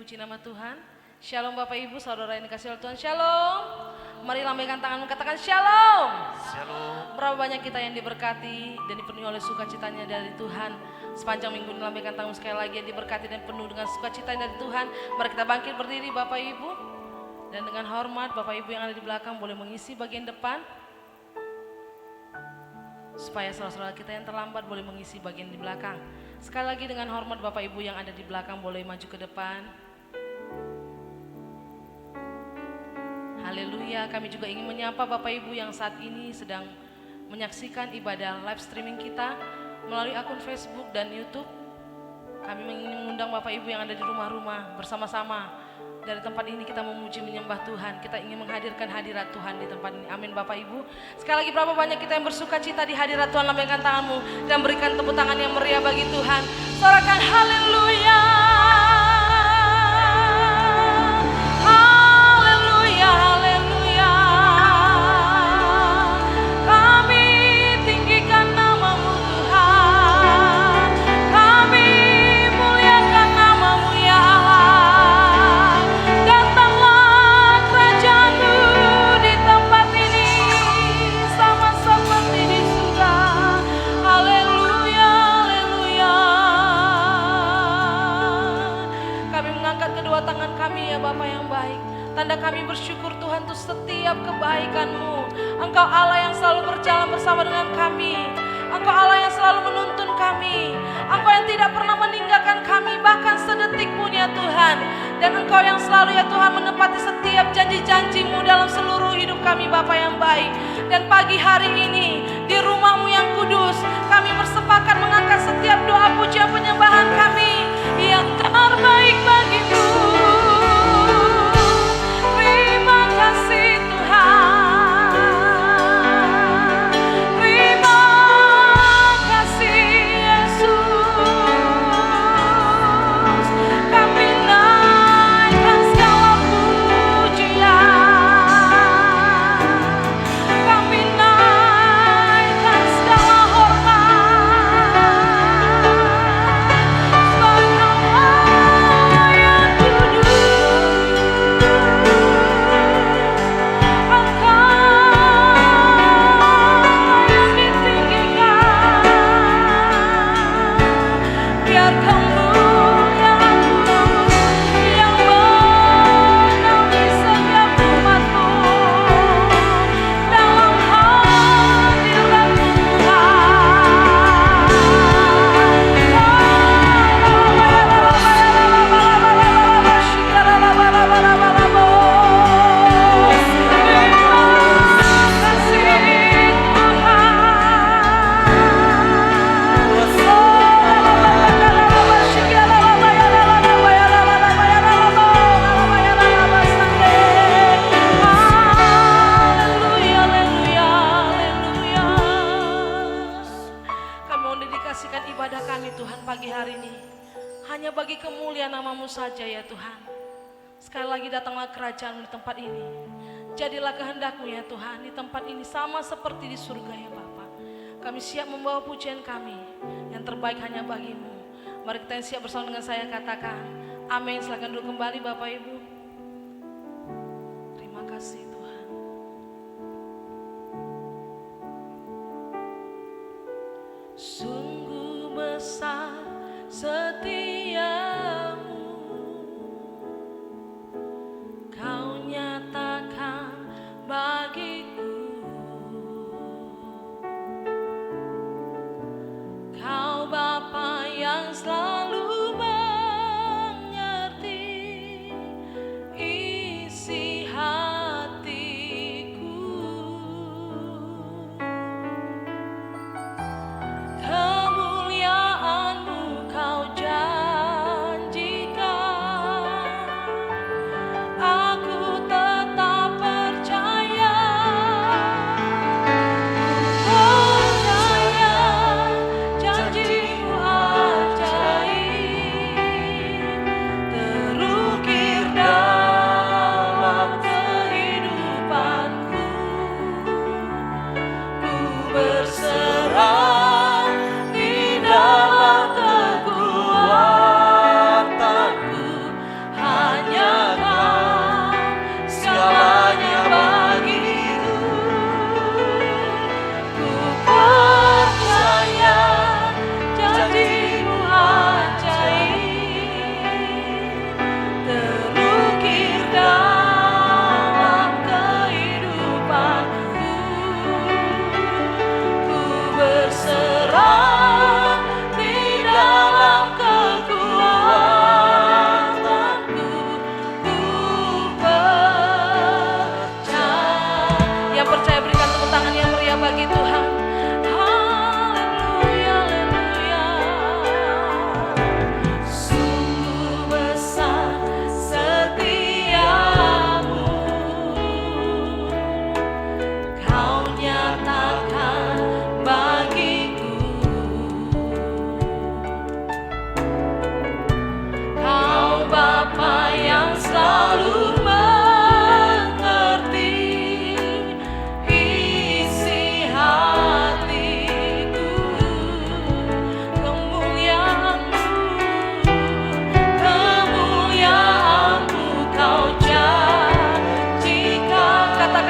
puji nama Tuhan. Shalom Bapak Ibu, saudara yang dikasihi oleh Tuhan. Shalom. Mari lambaikan tangan, katakan shalom. Shalom. Berapa banyak kita yang diberkati dan dipenuhi oleh sukacitanya dari Tuhan. Sepanjang minggu ini lambaikan tangan sekali lagi yang diberkati dan penuh dengan sukacita dari Tuhan. Mari kita bangkit berdiri Bapak Ibu. Dan dengan hormat Bapak Ibu yang ada di belakang boleh mengisi bagian depan. Supaya saudara-saudara kita yang terlambat boleh mengisi bagian di belakang. Sekali lagi dengan hormat Bapak Ibu yang ada di belakang boleh maju ke depan. Haleluya, kami juga ingin menyapa Bapak Ibu yang saat ini sedang menyaksikan ibadah live streaming kita melalui akun Facebook dan YouTube. Kami ingin mengundang Bapak Ibu yang ada di rumah-rumah bersama-sama. Dari tempat ini kita memuji menyembah Tuhan. Kita ingin menghadirkan hadirat Tuhan di tempat ini. Amin Bapak Ibu. Sekali lagi berapa banyak kita yang bersuka cita di hadirat Tuhan. Lambaikan tanganmu dan berikan tepuk tangan yang meriah bagi Tuhan. Sorakan haleluya. Haleluya, haleluya. Kami tinggikan namamu Tuhan. Kami muliakan namamu ya Allah. Datanglah kerajaanmu di tempat ini sama seperti di surga. Haleluya, haleluya. Kami mengangkat kedua tangan kami ya Bapa yang baik. Tanda kami bersyukur Tuhan untuk setiap kebaikan-Mu. Engkau Allah yang selalu berjalan bersama dengan kami. Engkau Allah yang selalu menuntun kami. Engkau yang tidak pernah meninggalkan kami bahkan sedetik pun ya Tuhan. Dan Engkau yang selalu ya Tuhan menepati setiap janji-janji-Mu dalam seluruh hidup kami Bapa yang baik. Dan pagi hari ini di rumah-Mu yang kudus kami bersepakat mengangkat setiap doa pujian penyembahan kami yang terbaik bagi-Mu. Terima kasih Tuhan. Terima kasih Yesus. Kami naikkan segala pujian. Kami naikkan segala hormat. Sebab Engkau yang kudus. Engkau yang ditinggikan. Biar kemuliaan-Mu yang menaungi setiap umat-Mu dalam hadirat-Mu Kami mau dedikasikan ibadah kami Tuhan pagi hari ini hanya bagi kemuliaan nama-Mu saja ya Tuhan. Sekali lagi datanglah kerajaan-Mu di tempat ini. Jadilah kehendak-Mu ya Tuhan di tempat ini sama seperti di surga ya Bapa. Kami siap membawa pujian kami yang terbaik hanya bagi-Mu. Mari kita yang siap bersama dengan saya katakan amin. Silakan duduk kembali Bapak Ibu. Terima kasih Tuhan. Sungguh besar setiamu, Kau nyatakan bagiku. Kau Bapa yang selalu mengerti isi hati.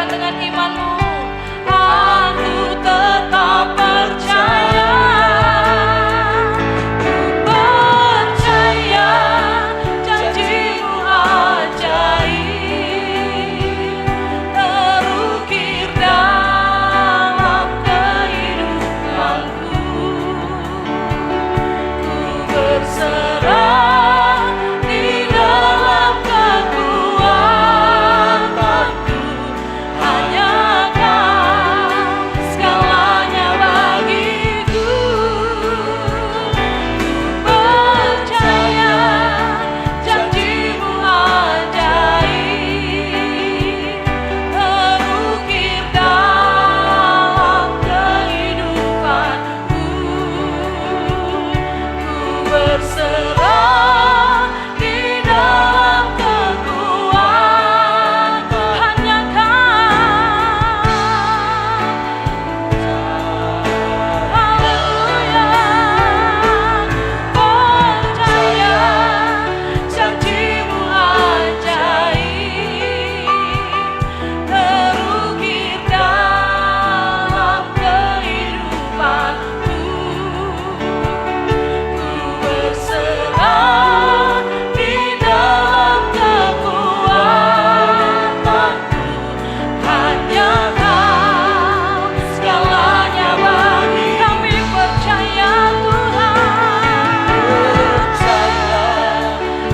katakan dengan imanmu, aku tetap percaya. Ku percaya janjimu ajaib, terukir dalam kehidupanku. Ku berserah di dalam kekuatanku, hanya Kau segalanya bagiku. Ku percaya janjimu ajaib, terukir dalam kehidupanku. Ku berserah di dalam kekuatan hanya Kau. Haleluya. Percaya janjimu ajaib, terukir dalam kehidupanku. Ku berserah di dalam kekuatanku, hanya Kau segalanya bagi kami. Percaya Tuhan,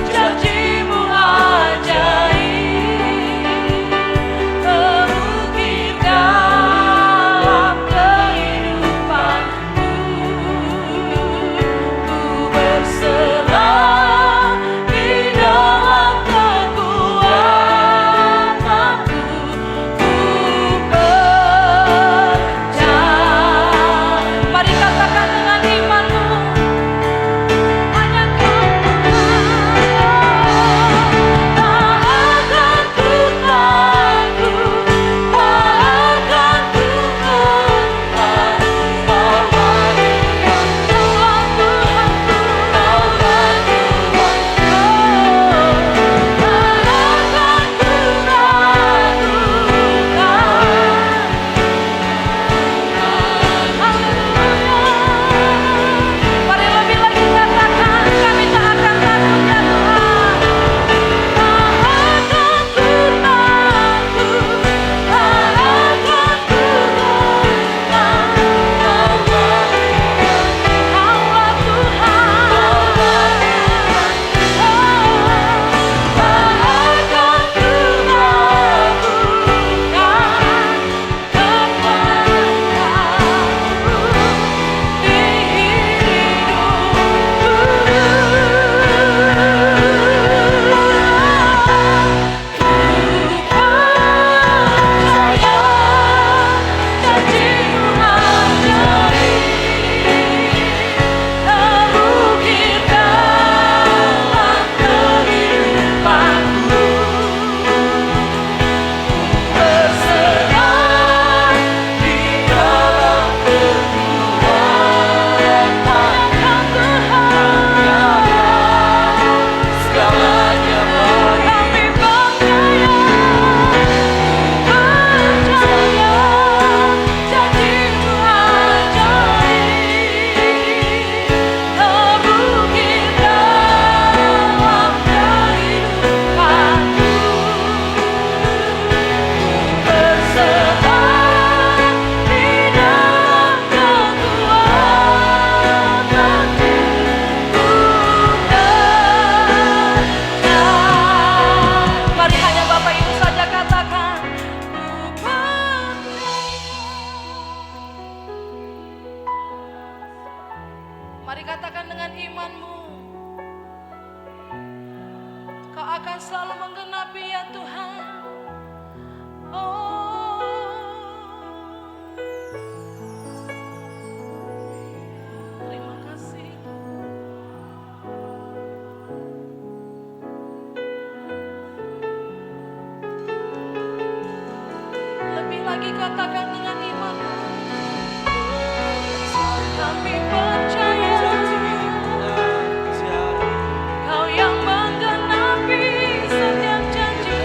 janjimu ajaib, terukir dalam kehidupanku. Ku berserah di dalam kekuatanku. Ku percaya. Mari katakan dengan imanmu, hanya Kau Tuhan. Tak akan ku takut, tak akan ku gentar, bahwa Kaulah Tuhanku, Kaulah Tuhanku. Tak akan ku ragukan. Haleluya. Mari lebih lagi katakan, kami tak akan takut ya Tuhan. Tak akan ku takut, tak akan ku gentar, Kaulah Tuhan. Tak akan ku ragukan kepadamu di Mari hanya Bapak Ibu saja katakan, ku percaya. Mari katakan dengan imanmu, Kau akan selalu menggenapi ya Tuhan. Oh, terima kasih. Lebih lagi katakan dengan imanmu, kami percaya Kau yang menggenapi setiap janji.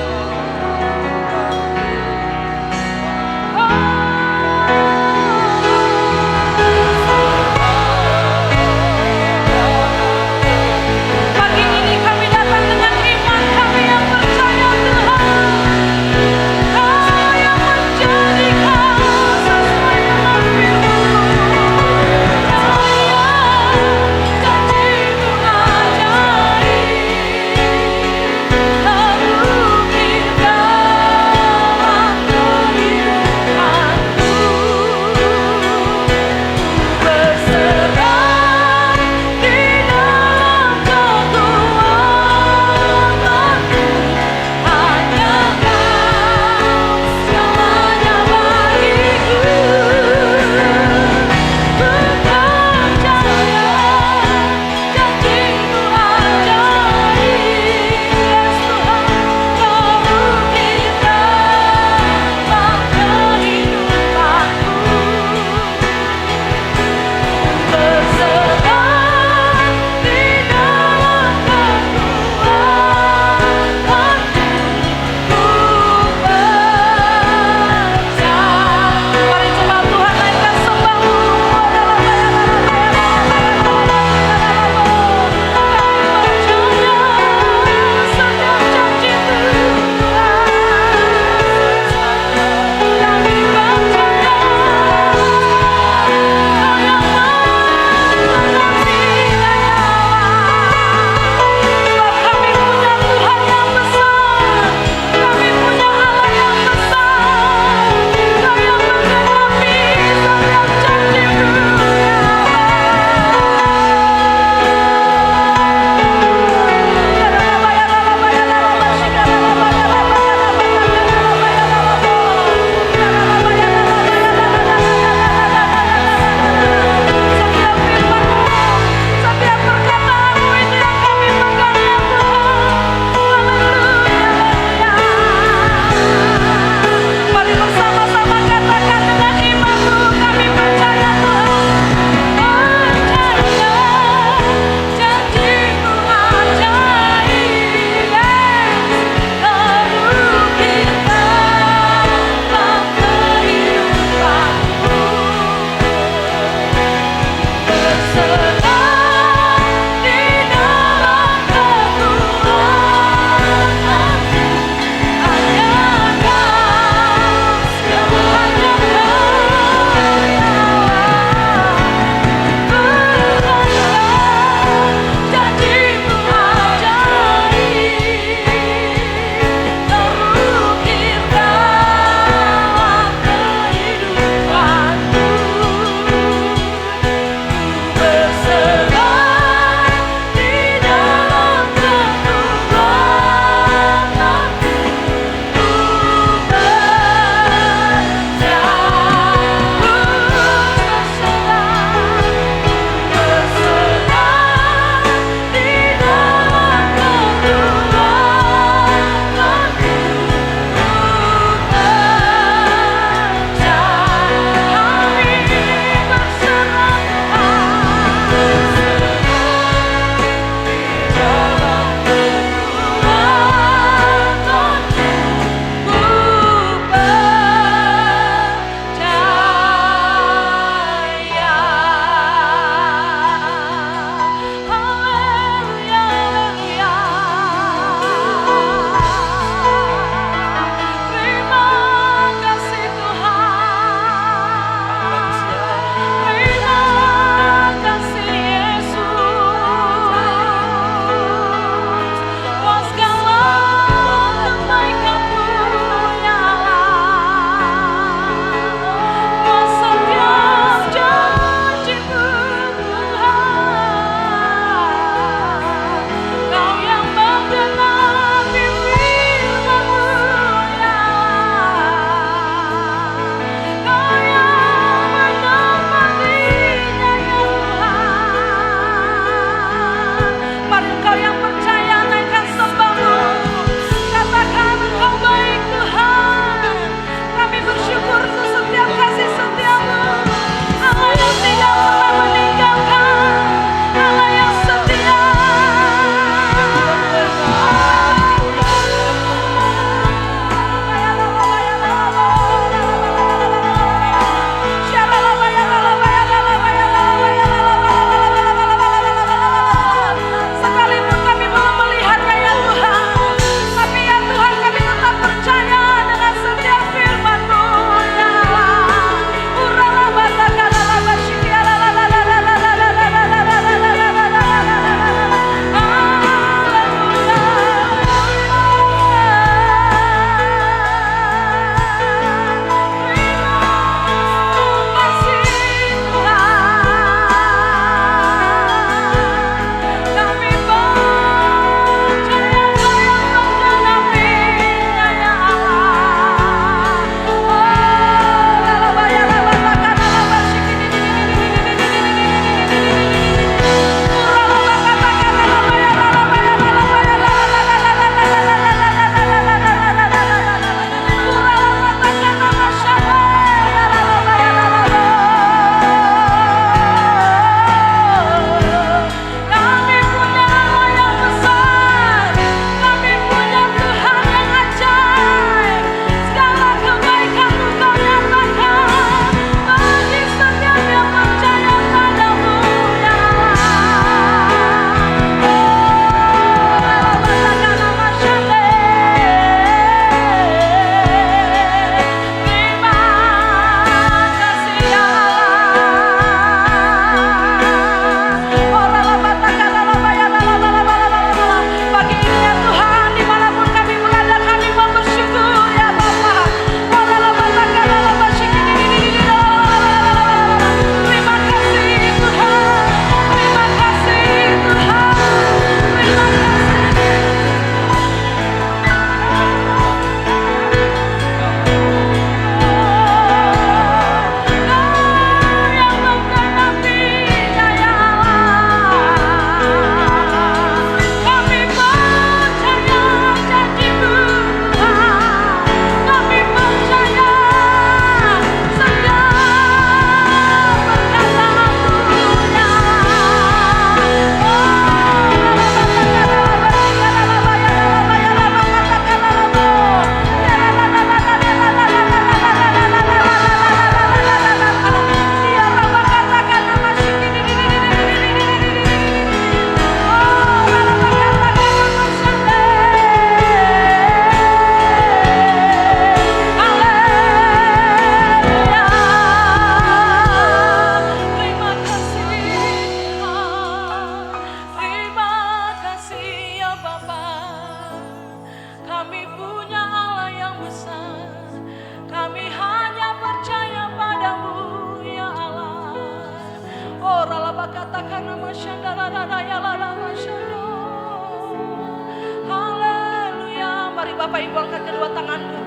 Bapak Ibu angkat kedua tanganmu.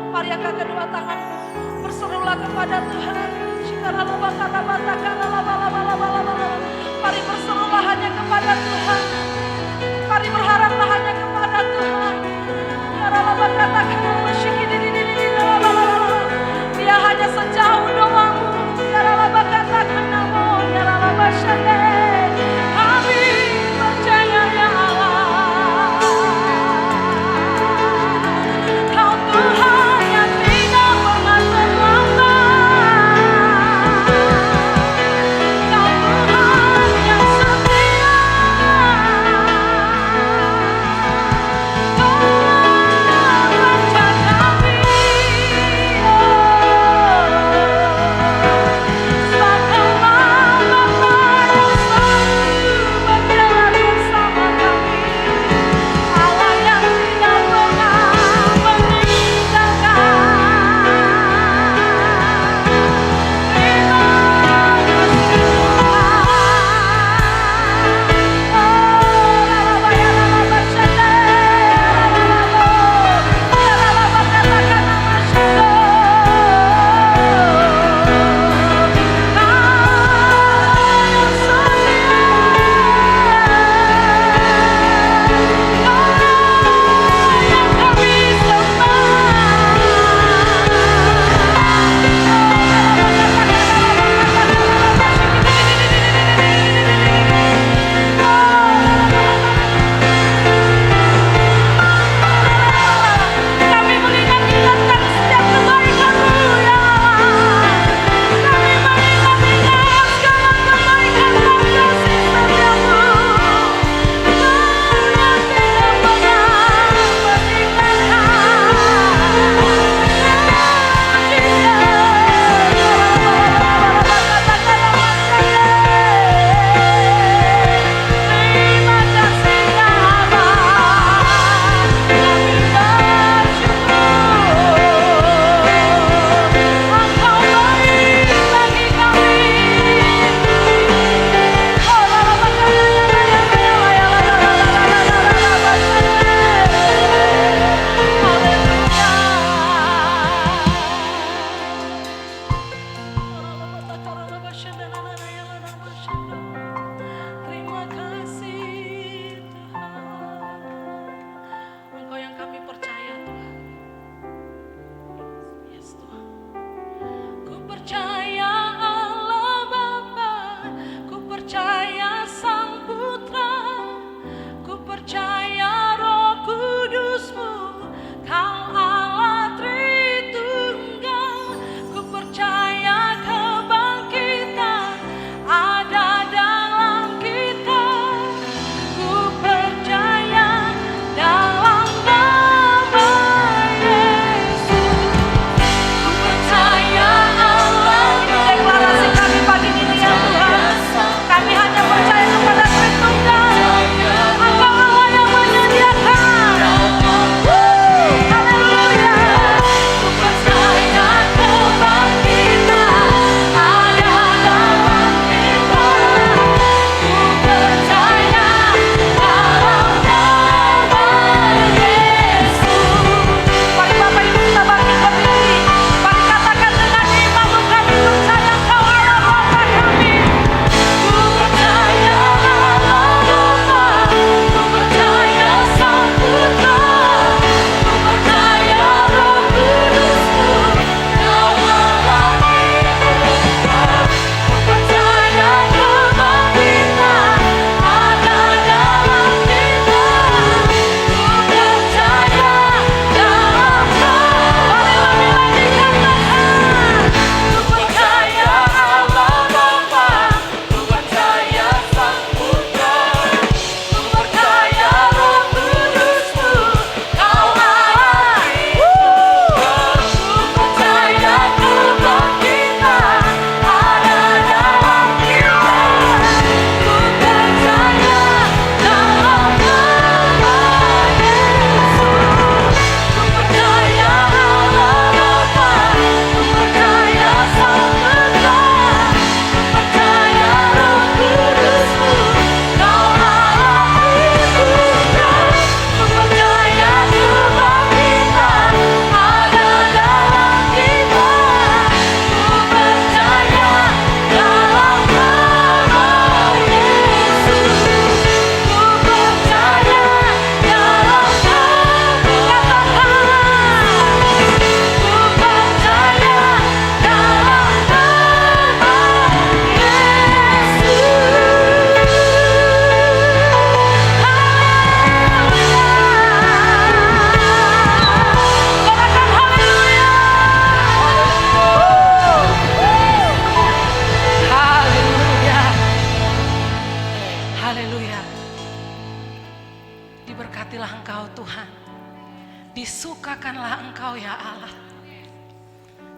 Mari angkat kedua tanganmu. Berserulah kepada Tuhan. Mari berserulah hanya kepada Tuhan. Mari berharaplah hanya kepada Tuhan. Dia hanya sejauh doamu. Kami percaya ya Allah, Kau Tuhan yang tidak pernah terlambat. Kau Tuhan yang setia. Tolong baca kami.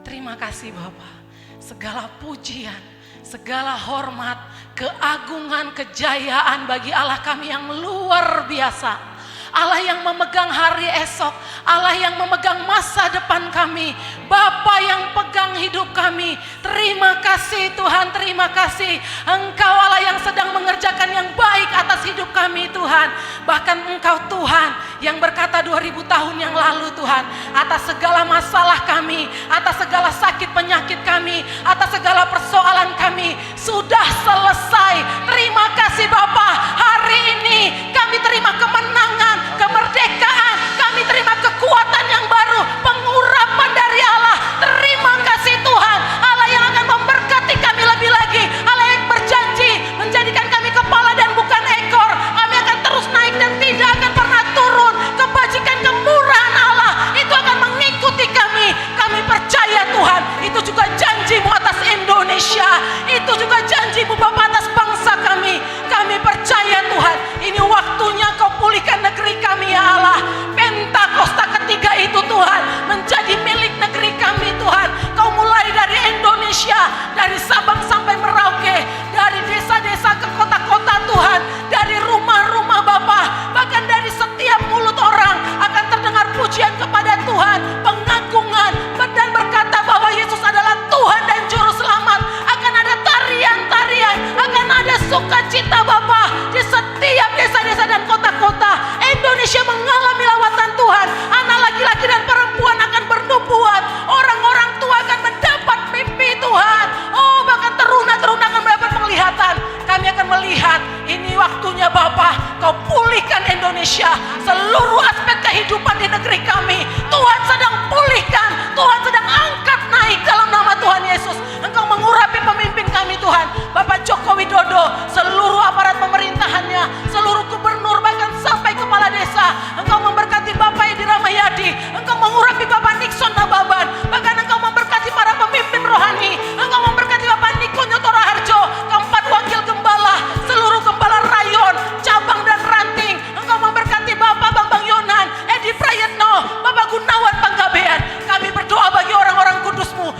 terima kasih Bapa. Segala pujian, segala hormat, keagungan, kejayaan bagi Allah kami yang luar biasa. Allah yang memegang hari esok, Allah yang memegang masa depan kami, Bapa yang pegang hidup kami. Terima kasih Tuhan, terima kasih. Engkau Allah yang sedang mengerjakan yang baik atas hidup kami Tuhan. Bahkan Engkau Tuhan yang berkata 2000 tahun yang lalu Tuhan, atas segala masalah kami, atas segala sakit penyakit kami, atas segala persoalan kami sudah selesai. Terima kasih Bapa. Hari ini kami terima kemenangan, kemerdekaan, kami terima kekuatan yang baru, pengurapan dari Allah. Terima kasih Tuhan, Allah yang akan memberkati kami lebih lagi, Allah yang berjanji menjadikan kami kepala dan bukan ekor. Kami akan terus naik dan tidak akan pernah turun. Kebajikan, kemurahan Allah itu akan mengikuti kami. Kami percaya Tuhan, itu juga janji-Mu atas Indonesia, itu juga janji-Mu Bapa atas bangsa kami. Kami percaya Tuhan, ini waktunya Kau pulihkan negeri kami ya Allah. Pentakosta ketiga itu Tuhan menjadi milik negeri kami Tuhan. Kau mulai dari Indonesia, dari Sabang sampai Merauke, dari desa-desa ke kota-kota Tuhan, dari rumah-rumah Bapa, bahkan dari setiap mulut orang akan terdengar pujian kepada Tuhan, pengagungan, dan berkata bahwa Yesus adalah Tuhan dan Juru Selamat. Akan ada tarian-tarian, akan ada sukacita Bapa di setiap desa-desa dan kota-kota. Indonesia mengalami lawatan Tuhan. Anak laki-laki dan perempuan akan bernubuat. Orang-orang tua akan mendapat mimpi Tuhan. Oh, bahkan teruna-teruna akan mendapat penglihatan. Kami akan melihat ini waktunya Bapa. Kau pulihkan Indonesia. Seluruh aspek kehidupan di negeri kami Tuhan sedang pulihkan. Tuhan sedang angkat naik dalam nama Tuhan Yesus. Engkau mengurapi pemimpin kami Tuhan, Bapak Joko Widodo, seluruh aparat pemerintahannya, seluruh gubernur, bahkan sampai kepala desa. Engkau memberkati Bapak Edi Rahmayadi, Engkau mengurapi Bapak Nixon Nababan, bahkan Engkau memberkati para pemimpin rohani. Engkau memberkati Bapak Niko Nyoto Raharjo, keempat wakil gembala, seluruh gembala rayon, cabang dan ranting. Engkau memberkati Bapak Bambang Yonan, Edi Prayetno, Bapak Gunawan Panggabean. Kami berdoa bagi orang-orang kudus-Mu,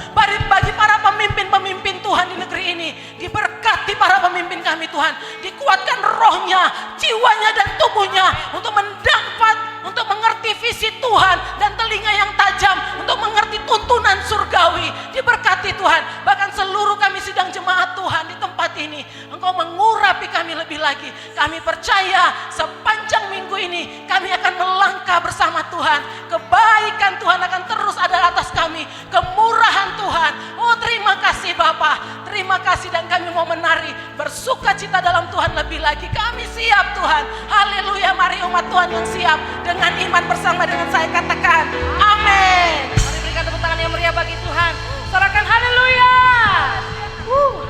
bagi para pemimpin-pemimpin Tuhan di negeri ini. Diberkati para pemimpin kami Tuhan, dikuatkan rohnya, jiwanya dan tubuhnya untuk mendapat, untuk mengerti visi Tuhan, dan telinga yang tajam untuk mengerti tuntunan surgawi. Diberkati Tuhan, bahkan seluruh kami sidang jemaat Tuhan di tempat ini. Engkau mengurapi kami lebih lagi. Kami percaya sepanjang minggu ini kami akan melangkah bersama Tuhan. Kebaikan Tuhan akan terus ada atas kami, kemurahan Tuhan. Oh, terima kasih Bapa, terima kasih, dan kami mau menari bersuka cita dalam Tuhan lebih lagi. Kami siap Tuhan. Haleluya. Mari umat Tuhan yang siap dengan iman bersama dengan saya katakan amin. Mari berikan tepuk tangan yang meriah bagi Tuhan. Sorakan haleluya.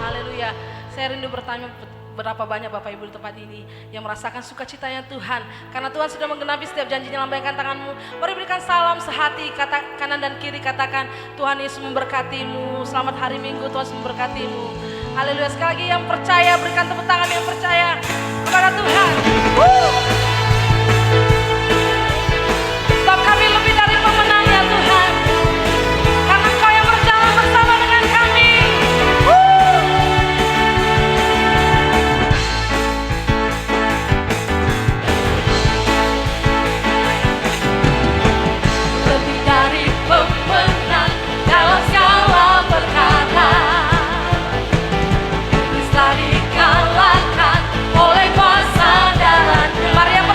Haleluya. Saya rindu bertanya berapa banyak Bapak Ibu di tempat ini yang merasakan sukacitanya Tuhan, karena Tuhan sudah menggenapi setiap janjinya. Lambaikan tanganmu, mari berikan salam sehati, kata kanan dan kiri, katakan Tuhan Yesus memberkatimu. Selamat hari Minggu, Tuhan Yesus memberkatimu. Haleluya. Sekali lagi yang percaya berikan tepuk tangan yang percaya kepada Tuhan. Sebab kami lebih dari pemenang ya Tuhan, karena Engkau yang berjalan bersama dengan kami. Lebih dari pemenang dalam segala perkara, bisa dikalahkan oleh kuasa darah-Nya. Mari yang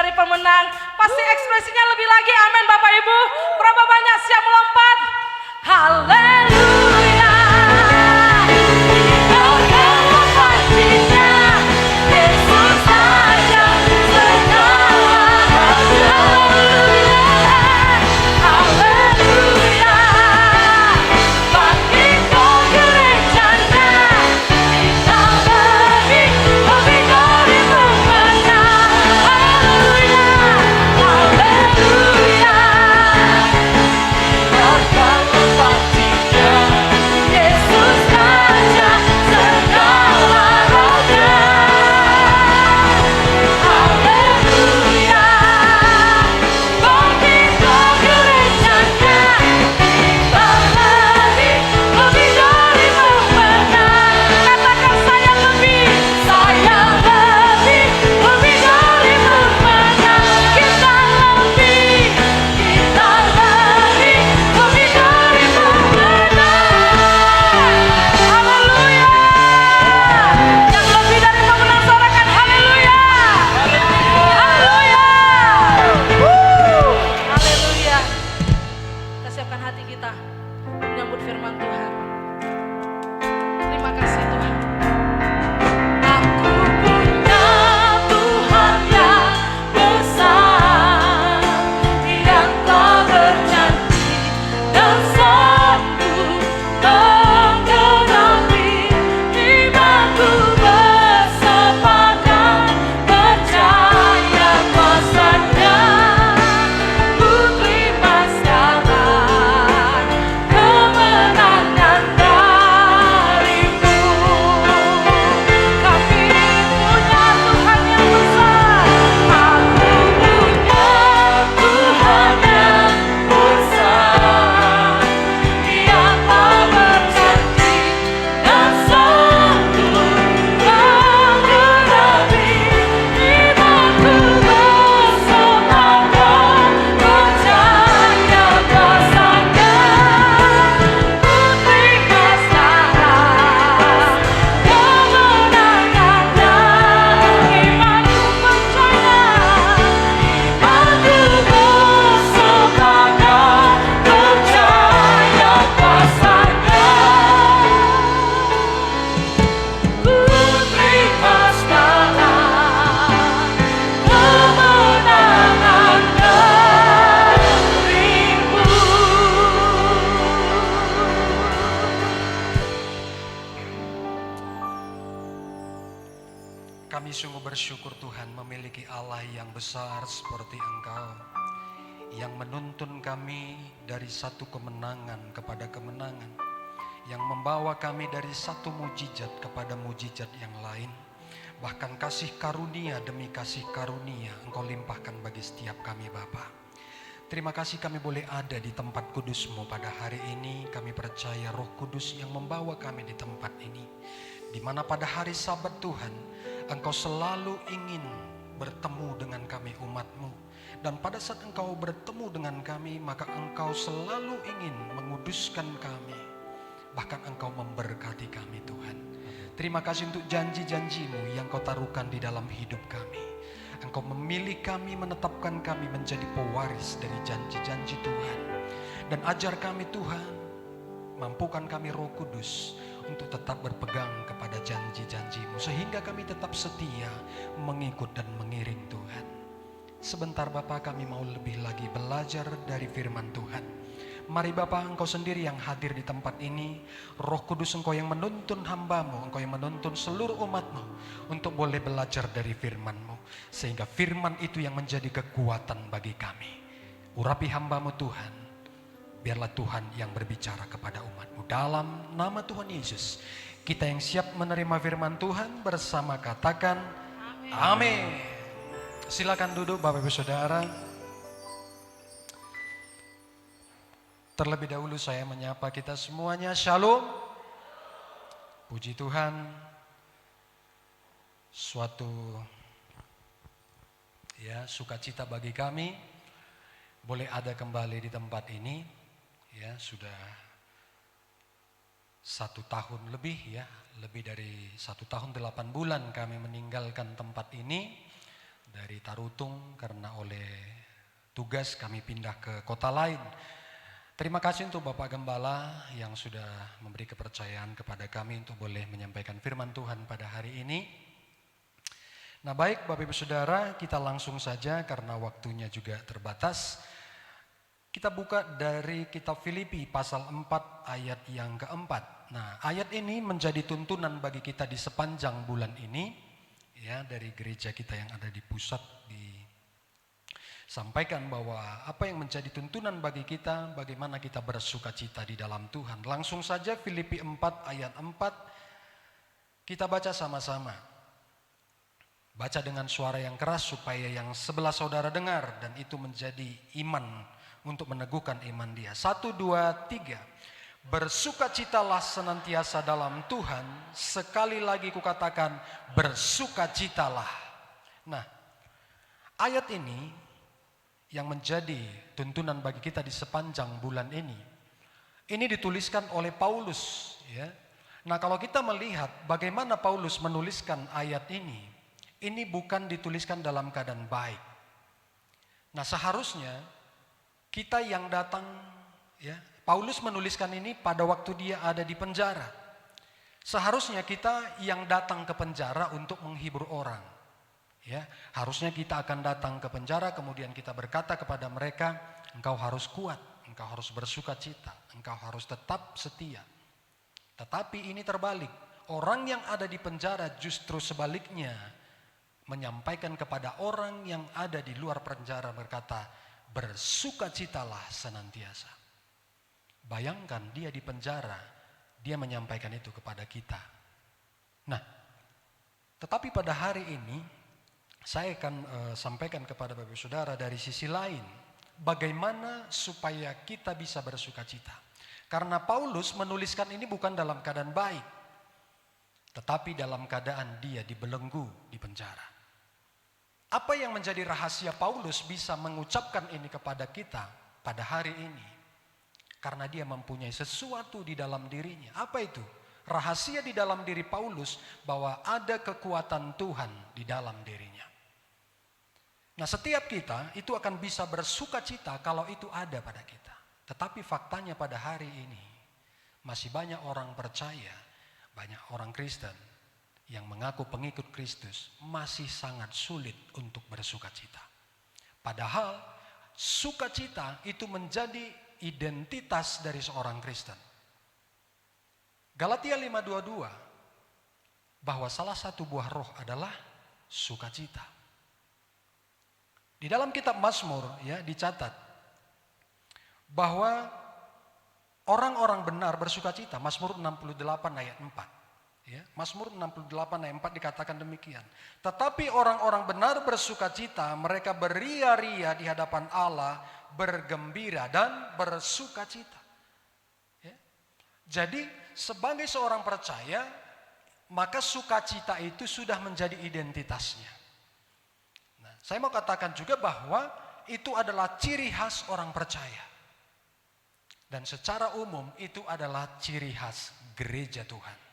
dari pemenang. Pasti ekspresinya lebih lagi. Amin Bapak Ibu. Berapa banyak siap melompat? Haleluya. Yesus saja haleluya. Bangkit kau gerejanya, kita lebih dari pemenang. Haleluya, haleluya. Biarkan pastinya, Yesus saja segala roda. Haleluya. Bangkit kau gerejanya, kita lebih dari pemenang. Katakan saya lebih dari pemenang. Kita lebih dari pemenang. Haleluya. Yang lebih dari pemenang sorakan haleluya. Haleluya. Haleluya. Kita siapkan hati kita menyambut firman Tuhan. Terima kasih Tuhan. Aku punya Tuhan yang besar, yang tak berjanji dan sanggup menggenapi imanku bersepakat percaya kuasa-Nya. Ku terima sekarang kemenangan darimu. Kami punya Tuhan yang besar. Aku punya Tuhan yang besar, yang tak berjanji dan sanggup menggenapi imanku bersepakat percaya kuasa-Nya. Ku terima sekarang kemenangan darimu. Imanku percaya, imanku bersepakat percaya kuasa-Nya. Ku terima sekarang kemenangan darimu. Kami sungguh bersyukur Tuhan memiliki Allah yang besar seperti Engkau, yang menuntun kami dari satu kemenangan kepada kemenangan, yang membawa kami dari satu mujizat kepada mujizat yang lain. Bahkan kasih karunia demi kasih karunia Engkau limpahkan bagi setiap kami Bapa. Terima kasih kami boleh ada di tempat kudus-Mu pada hari ini. Kami percaya Roh Kudus yang membawa kami di tempat ini, di mana pada hari Sabat Tuhan Engkau selalu ingin bertemu dengan kami umat-Mu. Dan pada saat Engkau bertemu dengan kami, maka Engkau selalu ingin menguduskan kami. Bahkan Engkau memberkati kami Tuhan. Terima kasih untuk janji-janji-Mu yang Kau taruhkan di dalam hidup kami. Engkau memilih kami, menetapkan kami menjadi pewaris dari janji-janji Tuhan. Dan ajar kami Tuhan, mampukan kami Roh Kudus untuk tetap berpegang kepada janji-janji-Mu, sehingga kami tetap setia mengikut dan mengiring Tuhan. Sebentar Bapa, kami mau lebih lagi belajar dari firman Tuhan. Mari Bapa, Engkau sendiri yang hadir di tempat ini. Roh Kudus Engkau yang menuntun hamba-Mu, Engkau yang menuntun seluruh umat-Mu untuk boleh belajar dari firman-Mu, sehingga firman itu yang menjadi kekuatan bagi kami. Urapi hamba-Mu Tuhan, biarlah Tuhan yang berbicara kepada umat-Mu. Dalam nama Tuhan Yesus, kita yang siap menerima firman Tuhan bersama katakan amin. Silakan duduk Bapak Ibu Saudara. Terlebih dahulu saya menyapa kita semuanya. Shalom. Puji Tuhan. Suatu sukacita bagi kami boleh ada kembali di tempat ini. Ya, sudah 1 tahun lebih, lebih dari 1 tahun 8 bulan kami meninggalkan tempat ini. dari Tarutung karena oleh tugas kami pindah ke kota lain. Terima kasih untuk Bapak Gembala yang sudah memberi kepercayaan kepada kami untuk boleh menyampaikan firman Tuhan pada hari ini. Nah baik Bapak Ibu Saudara, kita langsung saja karena waktunya juga terbatas. Kita buka dari kitab Filipi pasal 4 ayat yang keempat. Nah ayat ini menjadi tuntunan bagi kita di sepanjang bulan ini. Ya, dari gereja kita yang ada di pusat disampaikan bahwa apa yang menjadi tuntunan bagi kita, bagaimana kita bersukacita di dalam Tuhan. Langsung saja Filipi 4 ayat 4 kita baca sama-sama. Baca dengan suara yang keras supaya yang sebelah saudara dengar dan itu menjadi iman untuk meneguhkan iman dia. 1, 2, 3. Bersukacitalah senantiasa dalam Tuhan. Sekali lagi kukatakan bersukacitalah. Nah, ayat ini yang menjadi tuntunan bagi kita di sepanjang bulan ini dituliskan oleh Paulus, ya. Nah, kalau kita melihat bagaimana Paulus menuliskan ayat ini bukan dituliskan dalam keadaan baik. Nah, seharusnya kita yang datang, ya, Paulus menuliskan ini pada waktu dia ada di penjara. Seharusnya kita yang datang ke penjara untuk menghibur orang. Ya, harusnya kita akan datang ke penjara kemudian kita berkata kepada mereka, engkau harus kuat, engkau harus bersukacita, engkau harus tetap setia. Tetapi ini terbalik. Orang yang ada di penjara justru sebaliknya menyampaikan kepada orang yang ada di luar penjara berkata, bersukacitalah senantiasa. Bayangkan dia di penjara, dia menyampaikan itu kepada kita. Nah, tetapi pada hari ini saya akan sampaikan kepada Bapak Saudara dari sisi lain, bagaimana supaya kita bisa bersukacita. Karena Paulus menuliskan ini bukan dalam keadaan baik, tetapi dalam keadaan dia dibelenggu di penjara. Apa yang menjadi rahasia Paulus bisa mengucapkan ini kepada kita pada hari ini? Karena dia mempunyai sesuatu di dalam dirinya. Apa itu? Rahasia di dalam diri Paulus bahwa ada kekuatan Tuhan di dalam dirinya. Nah, setiap kita itu akan bisa bersukacita kalau itu ada pada kita. Tetapi faktanya pada hari ini masih banyak orang percaya, banyak orang Kristen yang mengaku pengikut Kristus masih sangat sulit untuk bersukacita. Padahal sukacita itu menjadi identitas dari seorang Kristen. Galatia 5:22 bahwa salah satu buah roh adalah sukacita. Di dalam kitab Mazmur ya dicatat bahwa orang-orang benar bersukacita. Mazmur 68 ayat 4. Ya, Mazmur 68 ayat 4 dikatakan demikian. Tetapi orang-orang benar bersukacita, mereka beria-ria di hadapan Allah, bergembira dan bersukacita. Ya. Jadi sebagai seorang percaya, maka sukacita itu sudah menjadi identitasnya. Nah, saya mau katakan juga bahwa itu adalah ciri khas orang percaya. Dan secara umum itu adalah ciri khas gereja Tuhan.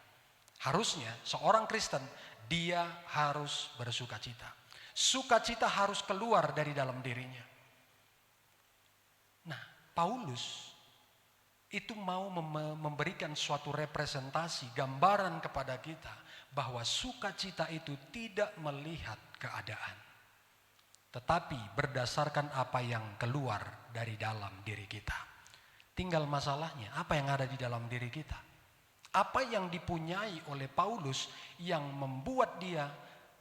Harusnya seorang Kristen dia harus bersukacita. Sukacita harus keluar dari dalam dirinya. Nah, Paulus itu mau memberikan suatu representasi, gambaran kepada kita bahwa sukacita itu tidak melihat keadaan, tetapi berdasarkan apa yang keluar dari dalam diri kita. Tinggal masalahnya apa yang ada di dalam diri kita. Apa yang dipunyai oleh Paulus yang membuat dia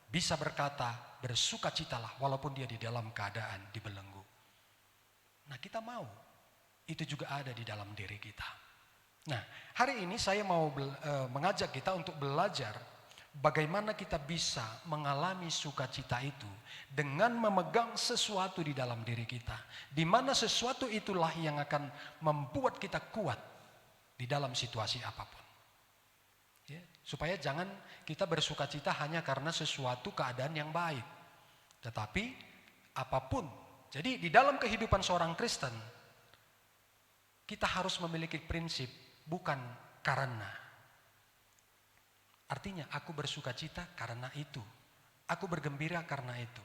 bisa berkata bersukacitalah walaupun dia di dalam keadaan dibelenggu. Nah, kita mau itu juga ada di dalam diri kita. Nah, hari ini saya mau mengajak kita untuk belajar bagaimana kita bisa mengalami sukacita itu dengan memegang sesuatu di dalam diri kita. Di mana sesuatu itulah yang akan membuat kita kuat di dalam situasi apapun. Ya, supaya jangan kita bersukacita hanya karena sesuatu keadaan yang baik. Tetapi apapun. Jadi di dalam kehidupan seorang Kristen, kita harus memiliki prinsip bukan karena. Artinya aku bersukacita karena itu. Aku bergembira karena itu.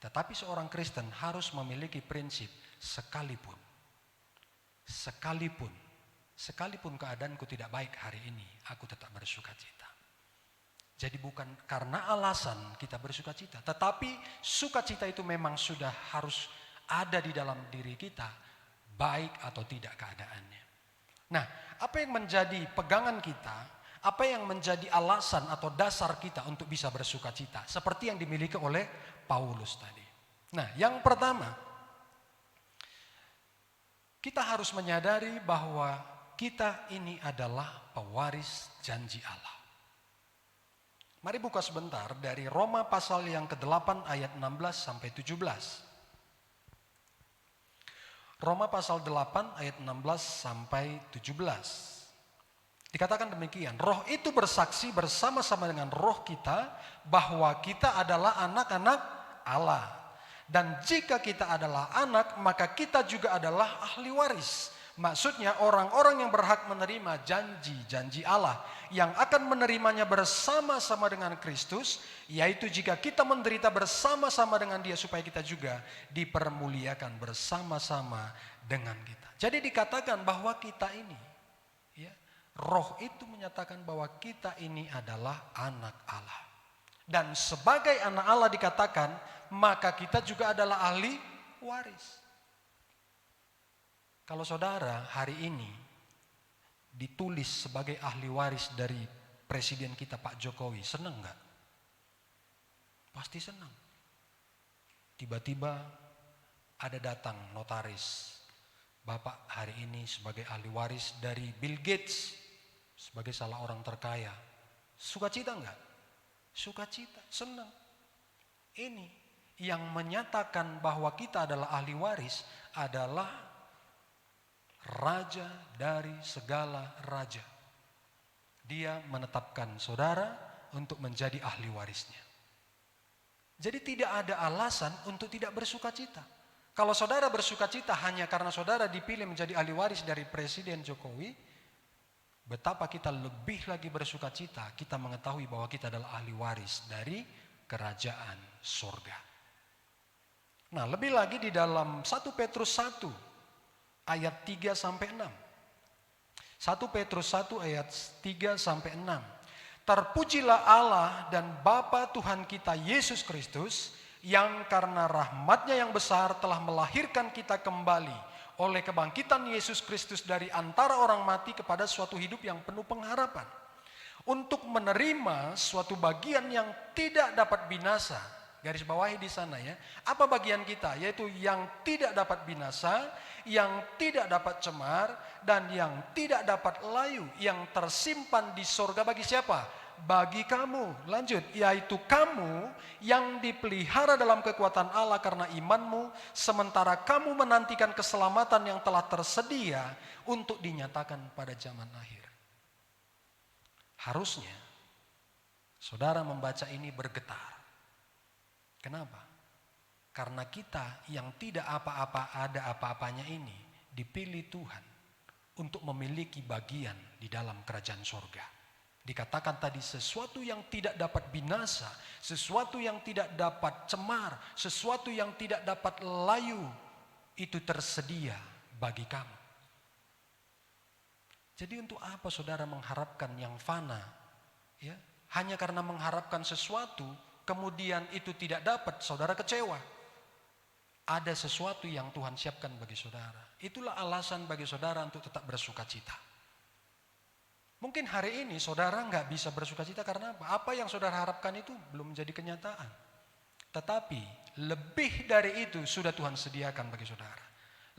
Tetapi seorang Kristen harus memiliki prinsip sekalipun keadaanku tidak baik hari ini, aku tetap bersuka cita. Jadi bukan karena alasan kita bersuka cita, tetapi sukacita itu memang sudah harus ada di dalam diri kita, baik atau tidak keadaannya. Nah, apa yang menjadi pegangan kita, apa yang menjadi alasan atau dasar kita untuk bisa bersuka cita, seperti yang dimiliki oleh Paulus tadi. Nah, yang pertama, kita harus menyadari bahwa kita ini adalah pewaris janji Allah. Mari buka sebentar dari Roma pasal yang ke-8 ayat 16 sampai 17. Roma pasal 8 ayat 16 sampai 17. Dikatakan demikian, roh itu bersaksi bersama-sama dengan roh kita bahwa kita adalah anak-anak Allah. Dan jika kita adalah anak, maka kita juga adalah ahli waris. Maksudnya orang-orang yang berhak menerima janji-janji Allah yang akan menerimanya bersama-sama dengan Kristus, yaitu jika kita menderita bersama-sama dengan Dia supaya kita juga dipermuliakan bersama-sama dengan kita. Jadi dikatakan bahwa kita ini, ya, roh itu menyatakan bahwa kita ini adalah anak Allah. Dan sebagai anak Allah dikatakan, maka kita juga adalah ahli waris. Kalau saudara hari ini ditulis sebagai ahli waris dari presiden kita Pak Jokowi, senang nggak? Pasti senang. Tiba-tiba ada datang notaris, Bapak hari ini sebagai ahli waris dari Bill Gates, sebagai salah orang terkaya. Sukacita nggak? Sukacita, senang. Ini yang menyatakan bahwa kita adalah ahli waris adalah Raja dari segala raja. Dia menetapkan saudara untuk menjadi ahli warisnya. Jadi tidak ada alasan untuk tidak bersukacita. Kalau saudara bersukacita hanya karena saudara dipilih menjadi ahli waris dari Presiden Jokowi, betapa kita lebih lagi bersukacita kita mengetahui bahwa kita adalah ahli waris dari kerajaan surga. Nah, lebih lagi di dalam 1 Petrus 1 ayat 3 sampai 6. 1 Petrus 1 ayat 3 sampai 6. Terpujilah Allah dan Bapa Tuhan kita Yesus Kristus, yang karena rahmat-Nya yang besar telah melahirkan kita kembali oleh kebangkitan Yesus Kristus dari antara orang mati kepada suatu hidup yang penuh pengharapan, untuk menerima suatu bagian yang tidak dapat binasa. Garis bawahi di sana ya. Apa bagian kita? Yaitu yang tidak dapat binasa, yang tidak dapat cemar, dan yang tidak dapat layu, yang tersimpan di sorga bagi siapa? Bagi kamu. Lanjut, yaitu kamu yang dipelihara dalam kekuatan Allah karena imanmu, sementara kamu menantikan keselamatan yang telah tersedia untuk dinyatakan pada zaman akhir. Harusnya saudara membaca ini bergetar. Kenapa? Karena kita yang tidak apa-apa ada apa-apanya ini dipilih Tuhan untuk memiliki bagian di dalam kerajaan surga. Dikatakan tadi sesuatu yang tidak dapat binasa, sesuatu yang tidak dapat cemar, sesuatu yang tidak dapat layu, itu tersedia bagi kamu. Jadi untuk apa saudara mengharapkan yang fana? Ya, hanya karena mengharapkan sesuatu, kemudian itu tidak dapat, saudara kecewa. Ada sesuatu yang Tuhan siapkan bagi saudara. Itulah alasan bagi saudara untuk tetap bersuka cita. Mungkin hari ini saudara nggak bisa bersuka cita karena apa? Apa yang saudara harapkan itu belum menjadi kenyataan. Tetapi lebih dari itu sudah Tuhan sediakan bagi saudara.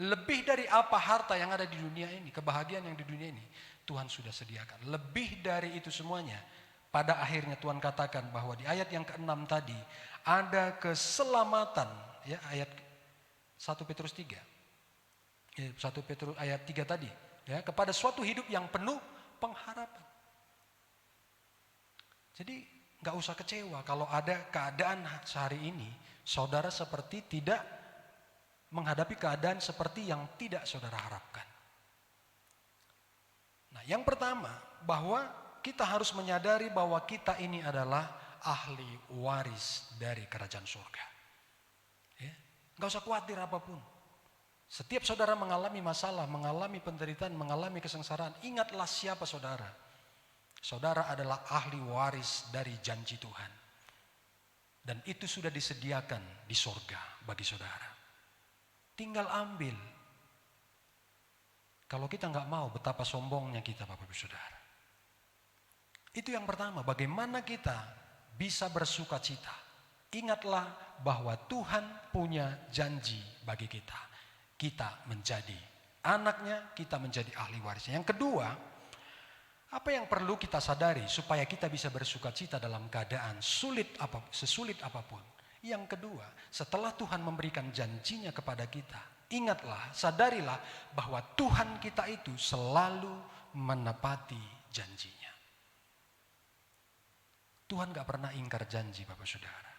Lebih dari apa harta yang ada di dunia ini, kebahagiaan yang di dunia ini, Tuhan sudah sediakan. Lebih dari itu semuanya, pada akhirnya Tuhan katakan bahwa di ayat yang ke-6 tadi, ada keselamatan, ya, ayat 1 Petrus 3. 1 Petrus ayat 3 tadi, ya, kepada suatu hidup yang penuh pengharapan. Jadi nggak usah kecewa kalau ada keadaan sehari ini saudara seperti tidak menghadapi keadaan seperti yang tidak saudara harapkan. Nah, yang pertama bahwa kita harus menyadari bahwa kita ini adalah ahli waris dari kerajaan surga. Gak usah khawatir apapun. Setiap saudara mengalami masalah, mengalami penderitaan, mengalami kesengsaraan, ingatlah siapa saudara. Saudara adalah ahli waris dari janji Tuhan. Dan itu sudah disediakan di sorga bagi saudara. Tinggal ambil. Kalau kita nggak mau, betapa sombongnya kita Bapak Ibu Saudara. Itu yang pertama, bagaimana kita bisa bersuka cita. Ingatlah bahwa Tuhan punya janji bagi kita. Kita menjadi anaknya, kita menjadi ahli warisnya. Yang kedua, apa yang perlu kita sadari supaya kita bisa bersuka cita dalam keadaan sesulit apapun. Yang kedua, setelah Tuhan memberikan janjinya kepada kita, ingatlah, sadarilah bahwa Tuhan kita itu selalu menepati janjinya. Tuhan gak pernah ingkar janji Bapak Saudara.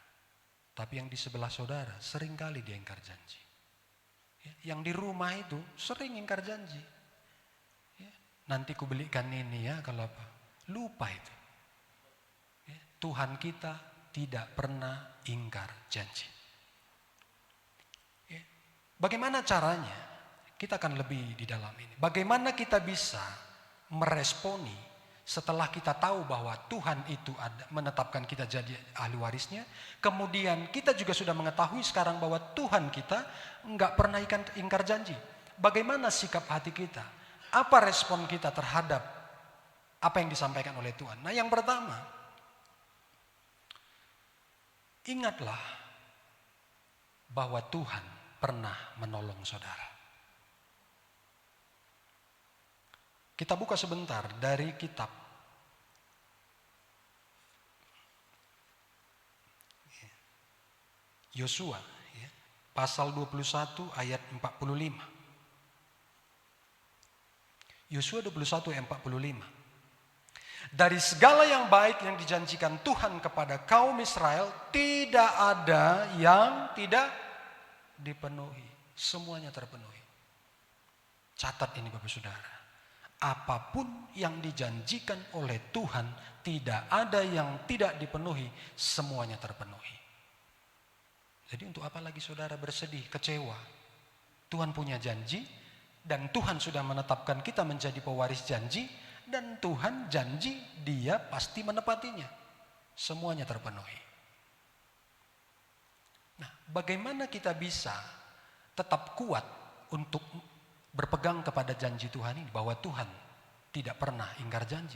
Tapi yang di sebelah saudara seringkali dia ingkar janji. Yang di rumah itu sering ingkar janji. Nanti ku belikan ini ya kalau apa. Lupa itu. Tuhan kita tidak pernah ingkar janji. Bagaimana caranya? Kita akan lebih di dalam ini. Bagaimana kita bisa meresponi setelah kita tahu bahwa Tuhan itu menetapkan kita jadi ahli warisnya. Kemudian kita juga sudah mengetahui sekarang bahwa Tuhan kita enggak pernah ingkar janji. Bagaimana sikap hati kita? Apa respon kita terhadap apa yang disampaikan oleh Tuhan? Nah, yang pertama, ingatlah bahwa Tuhan pernah menolong saudara. Kita buka sebentar dari kitab Yosua, pasal 21 ayat 45. Yosua 21 ayat 45. Dari segala yang baik yang dijanjikan Tuhan kepada kaum Israel, tidak ada yang tidak dipenuhi. Semuanya terpenuhi. Catat ini Bapak Saudara. Apapun yang dijanjikan oleh Tuhan, tidak ada yang tidak dipenuhi, semuanya terpenuhi. Jadi untuk apa lagi saudara bersedih, kecewa? Tuhan punya janji, dan Tuhan sudah menetapkan kita menjadi pewaris janji, dan Tuhan janji dia pasti menepatinya. Semuanya terpenuhi. Nah, bagaimana kita bisa tetap kuat untuk berpegang kepada janji Tuhan ini, bahwa Tuhan tidak pernah ingkar janji.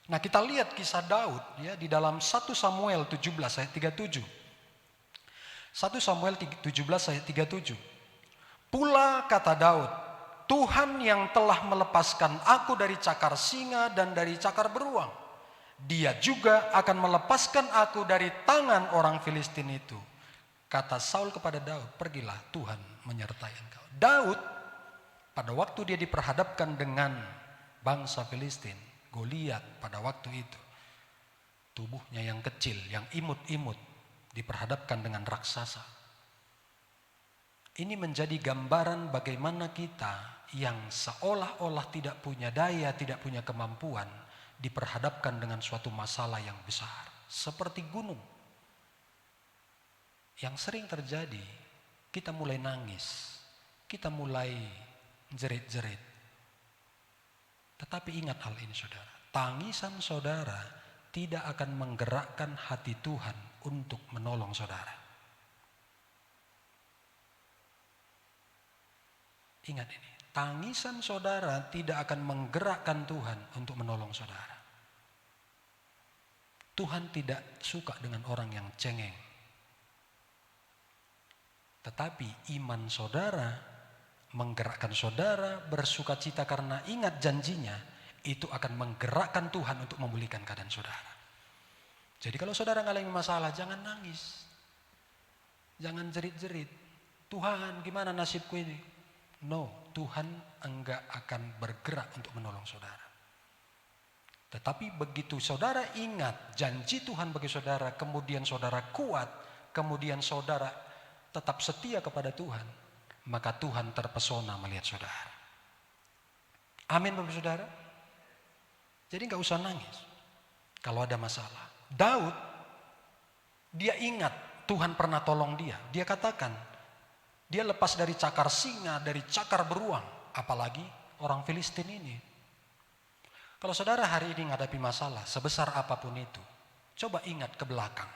Nah, kita lihat kisah Daud ya di dalam 1 Samuel 17 ayat 37. 1 Samuel 17 ayat 37. Pula kata Daud, Tuhan yang telah melepaskan aku dari cakar singa dan dari cakar beruang, Dia juga akan melepaskan aku dari tangan orang Filistin itu. Kata Saul kepada Daud, pergilah, Tuhan menyertai engkau. Daud pada waktu dia diperhadapkan dengan bangsa Filistin, Goliat pada waktu itu, tubuhnya yang kecil, yang imut-imut, diperhadapkan dengan raksasa. Ini menjadi gambaran bagaimana kita yang seolah-olah tidak punya daya, tidak punya kemampuan, diperhadapkan dengan suatu masalah yang besar. Seperti gunung. Yang sering terjadi, kita mulai nangis, kita mulai jerit-jerit. Tetapi ingat hal ini saudara, tangisan saudara tidak akan menggerakkan hati Tuhan untuk menolong saudara. Ingat ini, tangisan saudara tidak akan menggerakkan Tuhan untuk menolong saudara. Tuhan tidak suka dengan orang yang cengeng. Tetapi iman saudara menggerakkan saudara bersuka cita karena ingat janjinya, itu akan menggerakkan Tuhan untuk memulihkan keadaan saudara. Jadi kalau saudara ngalami masalah, jangan nangis. Jangan jerit-jerit. Tuhan, gimana nasibku ini? No, Tuhan enggak akan bergerak untuk menolong saudara. Tetapi begitu saudara ingat janji Tuhan bagi saudara, kemudian saudara kuat, kemudian saudara tetap setia kepada Tuhan, maka Tuhan terpesona melihat saudara. Amin Bapak Saudara. Jadi enggak usah nangis kalau ada masalah. Daud, dia ingat Tuhan pernah tolong dia. Dia katakan, Dia lepas dari cakar singa, dari cakar beruang. Apalagi orang Filistin ini. Kalau saudara hari ini menghadapi masalah sebesar apapun itu, coba ingat ke belakang.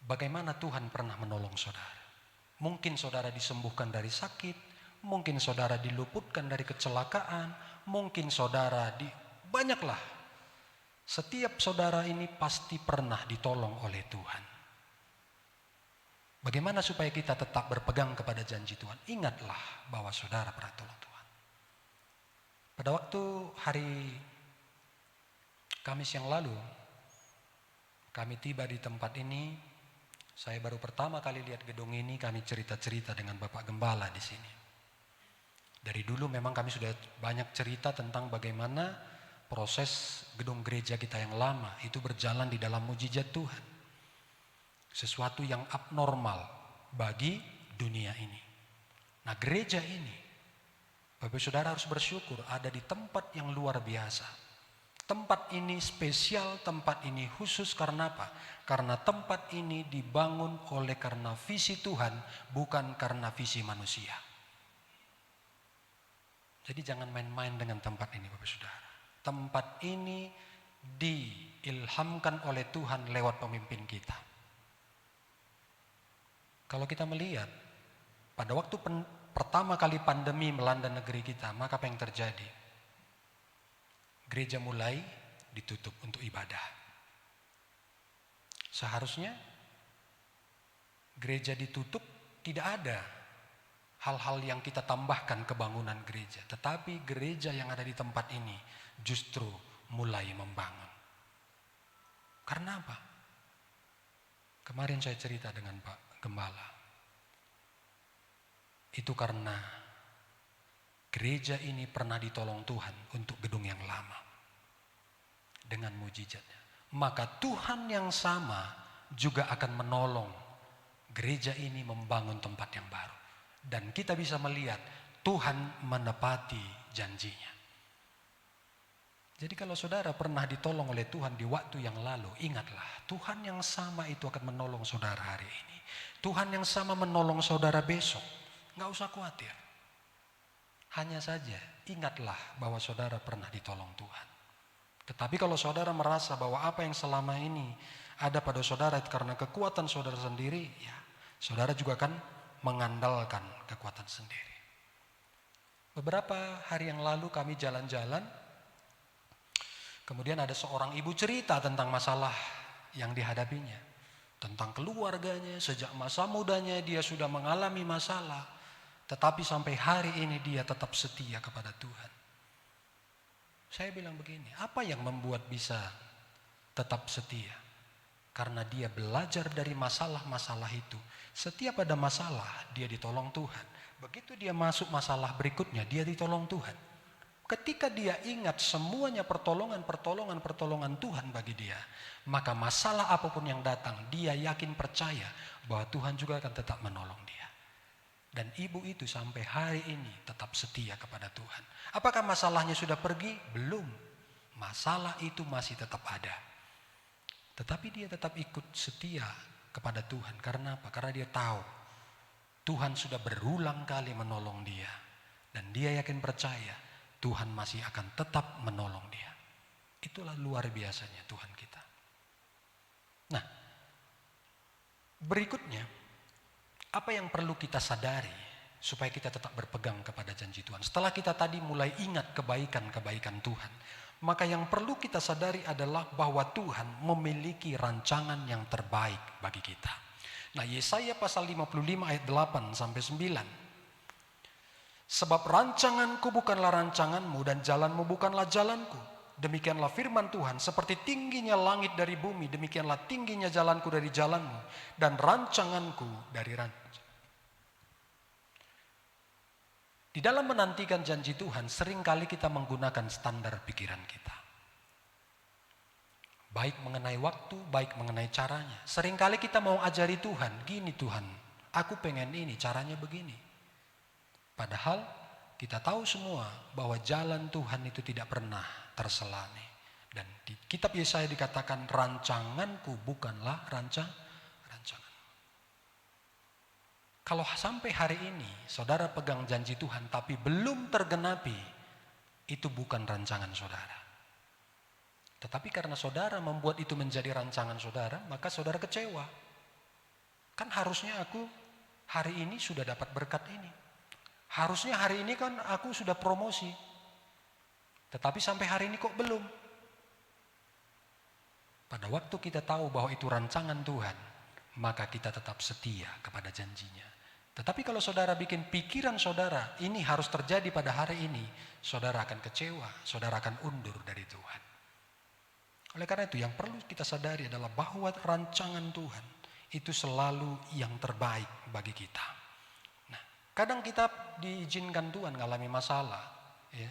Bagaimana Tuhan pernah menolong saudara. Mungkin saudara disembuhkan dari sakit, mungkin saudara diluputkan dari kecelakaan, mungkin saudara banyaklah. Setiap saudara ini pasti pernah ditolong oleh Tuhan. Bagaimana supaya kita tetap berpegang kepada janji Tuhan? Ingatlah bahwa saudara pernah tolong Tuhan. Pada waktu hari Kamis yang lalu, kami tiba di tempat ini. Saya baru pertama kali lihat gedung ini, kami cerita-cerita dengan Bapak Gembala di sini. Dari dulu memang kami sudah banyak cerita tentang bagaimana proses gedung gereja kita yang lama itu berjalan di dalam mujizat Tuhan. Sesuatu yang abnormal bagi dunia ini. Nah, gereja ini, Bapak Saudara harus bersyukur ada di tempat yang luar biasa. Tempat ini spesial, tempat ini khusus karena apa? Karena tempat ini dibangun oleh karena visi Tuhan, bukan karena visi manusia. Jadi jangan main-main dengan tempat ini Bapak Saudara. Tempat ini diilhamkan oleh Tuhan lewat pemimpin kita. Kalau kita melihat, pada waktu pertama kali pandemi melanda negeri kita, maka apa yang terjadi? Gereja mulai ditutup untuk ibadah. Seharusnya gereja ditutup tidak ada hal-hal yang kita tambahkan ke bangunan gereja. Tetapi gereja yang ada di tempat ini justru mulai membangun. Karena apa? Kemarin saya cerita dengan Pak Gembala. Itu karena gereja ini pernah ditolong Tuhan untuk gedung yang lama. Dengan mujizatnya. Maka Tuhan yang sama juga akan menolong gereja ini membangun tempat yang baru. Dan kita bisa melihat Tuhan menepati janjinya. Jadi kalau saudara pernah ditolong oleh Tuhan di waktu yang lalu, ingatlah Tuhan yang sama itu akan menolong saudara hari ini. Tuhan yang sama menolong saudara besok. Nggak usah khawatir. Hanya saja ingatlah bahwa saudara pernah ditolong Tuhan. Tetapi kalau saudara merasa bahwa apa yang selama ini ada pada saudara karena kekuatan saudara sendiri, ya saudara juga akan mengandalkan kekuatan sendiri. Beberapa hari yang lalu kami jalan-jalan, kemudian ada seorang ibu cerita tentang masalah yang dihadapinya. Tentang keluarganya, sejak masa mudanya dia sudah mengalami masalah. Tetapi sampai hari ini dia tetap setia kepada Tuhan. Saya bilang begini, apa yang membuat bisa tetap setia? Karena dia belajar dari masalah-masalah itu. Setiap ada masalah, dia ditolong Tuhan. Begitu dia masuk masalah berikutnya, dia ditolong Tuhan. Ketika dia ingat semuanya pertolongan Tuhan bagi dia, maka masalah apapun yang datang, dia yakin percaya bahwa Tuhan juga akan tetap menolong dia. Dan ibu itu sampai hari ini tetap setia kepada Tuhan. Apakah masalahnya sudah pergi? Belum. Masalah itu masih tetap ada. Tetapi dia tetap ikut setia kepada Tuhan. Karena apa? Karena dia tahu Tuhan sudah berulang kali menolong dia. Dan dia yakin percaya Tuhan masih akan tetap menolong dia. Itulah luar biasanya Tuhan kita. Nah, berikutnya, apa yang perlu kita sadari supaya kita tetap berpegang kepada janji Tuhan? Setelah kita tadi mulai ingat kebaikan-kebaikan Tuhan, maka yang perlu kita sadari adalah bahwa Tuhan memiliki rancangan yang terbaik bagi kita. Nah, Yesaya pasal 55 ayat 8 sampai 9. Sebab rancanganku bukanlah rancanganmu dan jalanmu bukanlah jalanku. Demikianlah firman Tuhan, seperti tingginya langit dari bumi, demikianlah tingginya jalanku dari jalanmu, dan rancanganku dari rancangan. Di dalam menantikan janji Tuhan, seringkali kita menggunakan standar pikiran kita. Baik mengenai waktu, baik mengenai caranya. Seringkali kita mau ajari Tuhan, gini Tuhan, aku pengen ini, caranya begini. Padahal kita tahu semua bahwa jalan Tuhan itu tidak pernah terselani. Dan di kitab Yesaya dikatakan rancanganku bukanlah rancangan. Kalau sampai hari ini saudara pegang janji Tuhan tapi belum tergenapi, itu bukan rancangan saudara. Tetapi karena saudara membuat itu menjadi rancangan saudara, maka saudara kecewa. Kan harusnya aku hari ini sudah dapat berkat ini. Harusnya hari ini kan aku sudah promosi. Tetapi sampai hari ini kok belum. Pada waktu kita tahu bahwa itu rancangan Tuhan, maka kita tetap setia kepada janjinya. Tetapi kalau saudara bikin pikiran saudara, ini harus terjadi pada hari ini, saudara akan kecewa, saudara akan undur dari Tuhan. Oleh karena itu yang perlu kita sadari adalah bahwa rancangan Tuhan itu selalu yang terbaik bagi kita. Nah, kadang kita diizinkan Tuhan mengalami masalah. Ya.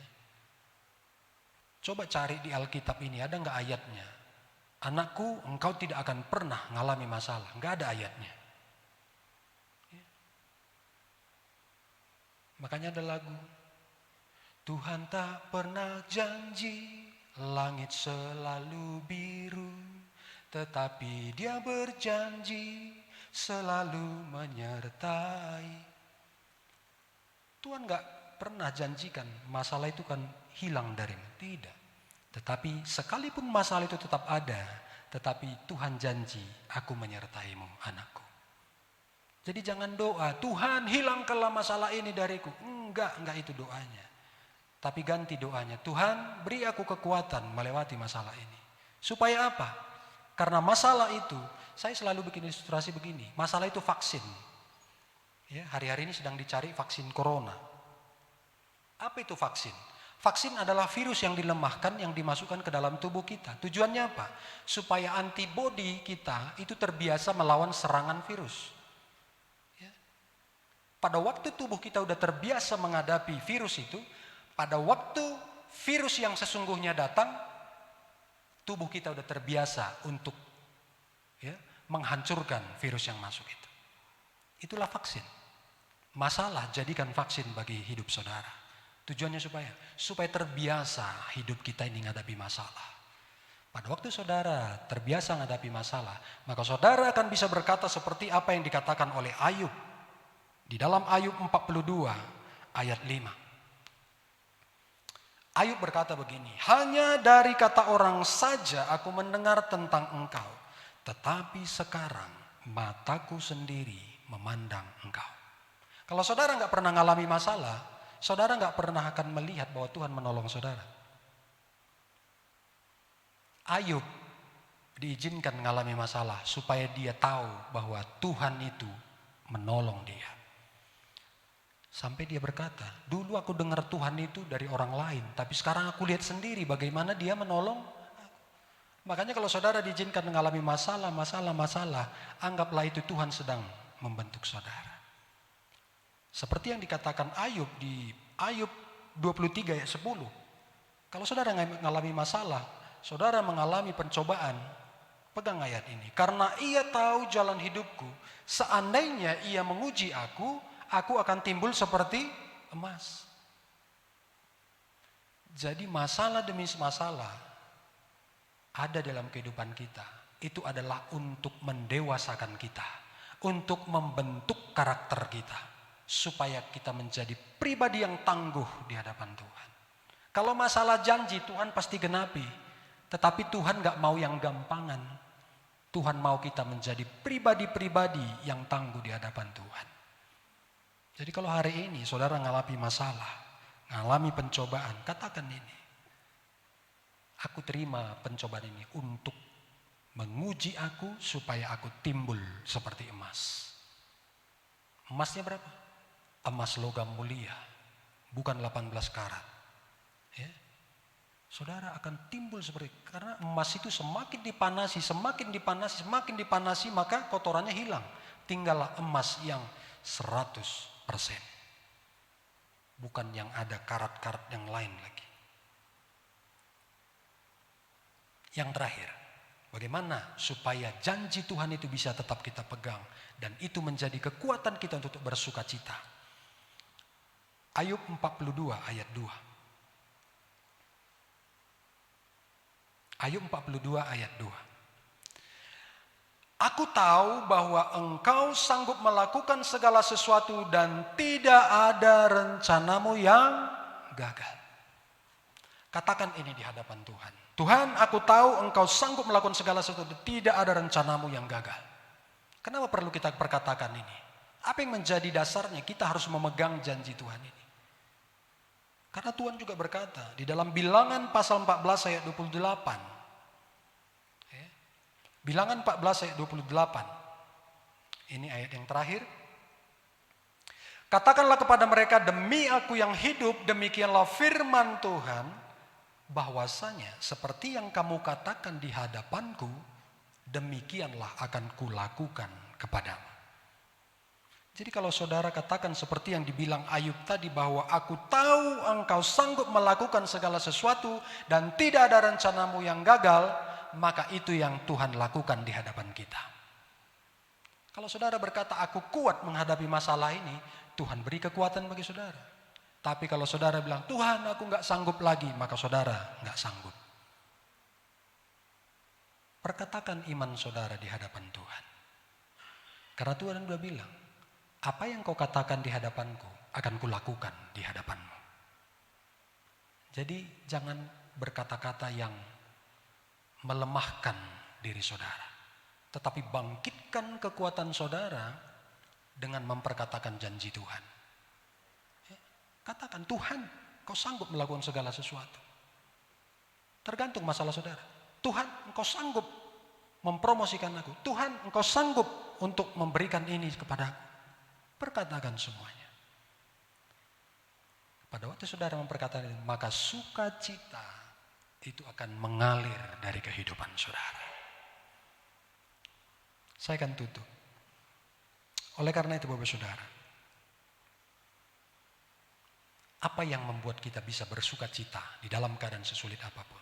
Coba cari di Alkitab ini, ada nggak ayatnya? Anakku, engkau tidak akan pernah mengalami masalah. Nggak ada ayatnya. Ya. Makanya ada lagu. Tuhan tak pernah janji langit selalu biru, tetapi Dia berjanji selalu menyertai. Tuhan gak pernah janjikan masalah itu kan hilang darimu, tidak. Tetapi sekalipun masalah itu tetap ada, tetapi Tuhan janji, aku menyertaimu anakku. Jadi jangan doa, Tuhan hilangkanlah masalah ini dariku. Enggak itu doanya. Tapi ganti doanya, Tuhan beri aku kekuatan melewati masalah ini. Supaya apa? Karena masalah itu, saya selalu bikin ilustrasi begini, masalah itu vaksin. Ya, hari-hari ini sedang dicari vaksin corona. Apa itu vaksin? Vaksin adalah virus yang dilemahkan, yang dimasukkan ke dalam tubuh kita. Tujuannya apa? Supaya antibodi kita itu terbiasa melawan serangan virus. Ya. Pada waktu tubuh kita udah terbiasa menghadapi virus itu, pada waktu virus yang sesungguhnya datang, tubuh kita udah terbiasa untuk menghancurkan virus yang masuk itu. Itulah vaksin. Masalah jadikan vaksin bagi hidup saudara. Tujuannya supaya terbiasa hidup kita ini menghadapi masalah. Pada waktu saudara terbiasa menghadapi masalah, maka saudara akan bisa berkata seperti apa yang dikatakan oleh Ayub. Di dalam Ayub 42 ayat 5. Ayub berkata begini, hanya dari kata orang saja aku mendengar tentang engkau, tetapi sekarang mataku sendiri memandang engkau. Kalau saudara nggak pernah mengalami masalah, saudara nggak pernah akan melihat bahwa Tuhan menolong saudara. Ayub diizinkan mengalami masalah supaya dia tahu bahwa Tuhan itu menolong dia. Sampai dia berkata, dulu aku dengar Tuhan itu dari orang lain, tapi sekarang aku lihat sendiri bagaimana Dia menolong. Makanya kalau saudara diizinkan mengalami masalah, anggaplah itu Tuhan sedang membentuk saudara. Seperti yang dikatakan Ayub di Ayub 23 ayat 10. Kalau saudara mengalami masalah, saudara mengalami pencobaan, pegang ayat ini. Karena Ia tahu jalan hidupku, seandainya Ia menguji aku akan timbul seperti emas. Jadi masalah demi masalah ada dalam kehidupan kita. Itu adalah untuk mendewasakan kita, untuk membentuk karakter kita, supaya kita menjadi pribadi yang tangguh di hadapan Tuhan. Kalau masalah janji Tuhan pasti genapi, tetapi Tuhan gak mau yang gampangan. Tuhan mau kita menjadi pribadi-pribadi yang tangguh di hadapan Tuhan. Jadi kalau hari ini saudara mengalami masalah, mengalami pencobaan, katakan ini. Aku terima pencobaan ini untuk menguji aku supaya aku timbul seperti emas. Emasnya berapa? Emas logam mulia, bukan 18 karat. Ya. Saudara akan timbul seperti, karena emas itu semakin dipanasi, maka kotorannya hilang. Tinggallah emas yang 100%. Bukan yang ada karat-karat yang lain lagi. Yang terakhir, bagaimana supaya janji Tuhan itu bisa tetap kita pegang dan itu menjadi kekuatan kita untuk bersuka cita. Ayub 42 ayat 2. Ayub 42 ayat 2. Aku tahu bahwa Engkau sanggup melakukan segala sesuatu dan tidak ada rencanamu yang gagal. Katakan ini di hadapan Tuhan. Tuhan, aku tahu Engkau sanggup melakukan segala sesuatu dan tidak ada rencanamu yang gagal. Kenapa perlu kita perkatakan ini? Apa yang menjadi dasarnya kita harus memegang janji Tuhan ini? Karena Tuhan juga berkata di dalam Bilangan pasal 14 ayat 28. Bilangan 14 ayat 28. Ini ayat yang terakhir. Katakanlah kepada mereka, demi aku yang hidup, demikianlah firman Tuhan, bahwasanya seperti yang kamu katakan di hadapanku, demikianlah akan kulakukan kepadamu. Jadi kalau saudara katakan seperti yang dibilang Ayub tadi, bahwa aku tahu engkau sanggup melakukan segala sesuatu dan tidak ada rencanamu yang gagal, maka itu yang Tuhan lakukan di hadapan kita. Kalau saudara berkata aku kuat menghadapi masalah ini, Tuhan beri kekuatan bagi saudara. Tapi kalau saudara bilang Tuhan aku gak sanggup lagi, maka saudara gak sanggup. Perkatakan iman saudara di hadapan Tuhan. Karena Tuhan sudah bilang, apa yang kau katakan di hadapanku akan kulakukan di hadapanmu. Jadi jangan berkata-kata yang melemahkan diri saudara, tetapi bangkitkan kekuatan saudara dengan memperkatakan janji Tuhan. Katakan, Tuhan, kau sanggup melakukan segala sesuatu. Tergantung masalah saudara. Tuhan, engkau sanggup mempromosikan aku. Tuhan, engkau sanggup untuk memberikan ini kepadaku. Perkatakan semuanya. Pada waktu saudara memperkatakan ini, maka sukacita itu akan mengalir dari kehidupan saudara. Saya akan tutup. Oleh karena itu Bapak Saudara, apa yang membuat kita bisa bersuka cita di dalam keadaan sesulit apapun?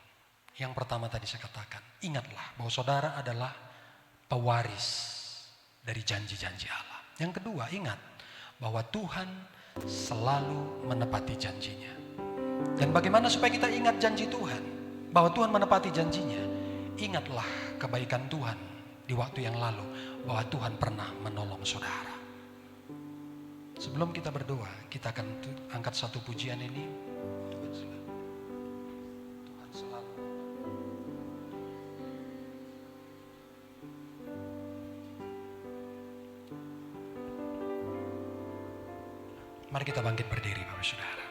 Yang pertama tadi saya katakan, ingatlah bahwa saudara adalah pewaris dari janji-janji Allah. Yang kedua, ingat bahwa Tuhan selalu menepati janjinya. Dan bagaimana supaya kita ingat janji Tuhan? Bahwa Tuhan menepati janjinya. Ingatlah kebaikan Tuhan di waktu yang lalu, bahwa Tuhan pernah menolong saudara. Sebelum kita berdoa, kita akan angkat satu pujian ini. Tuhan selalu. Mari kita bangkit berdiri Bapak Saudara.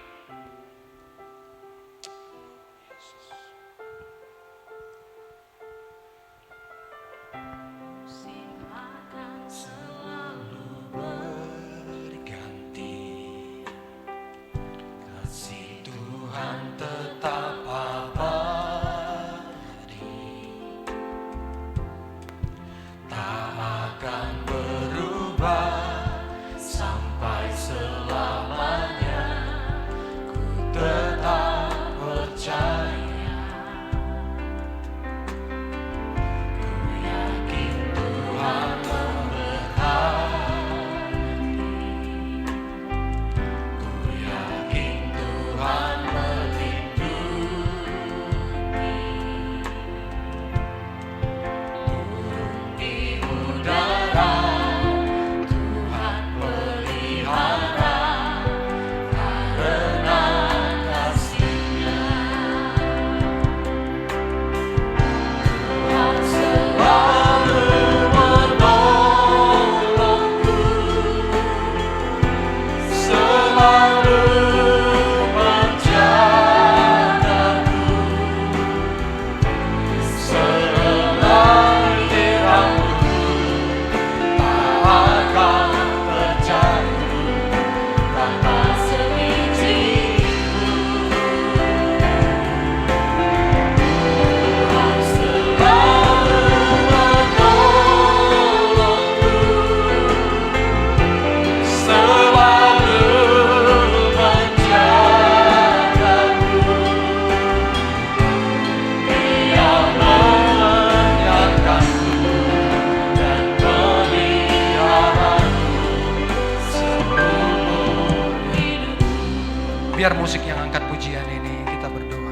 Biar musik yang angkat pujian ini, kita berdoa.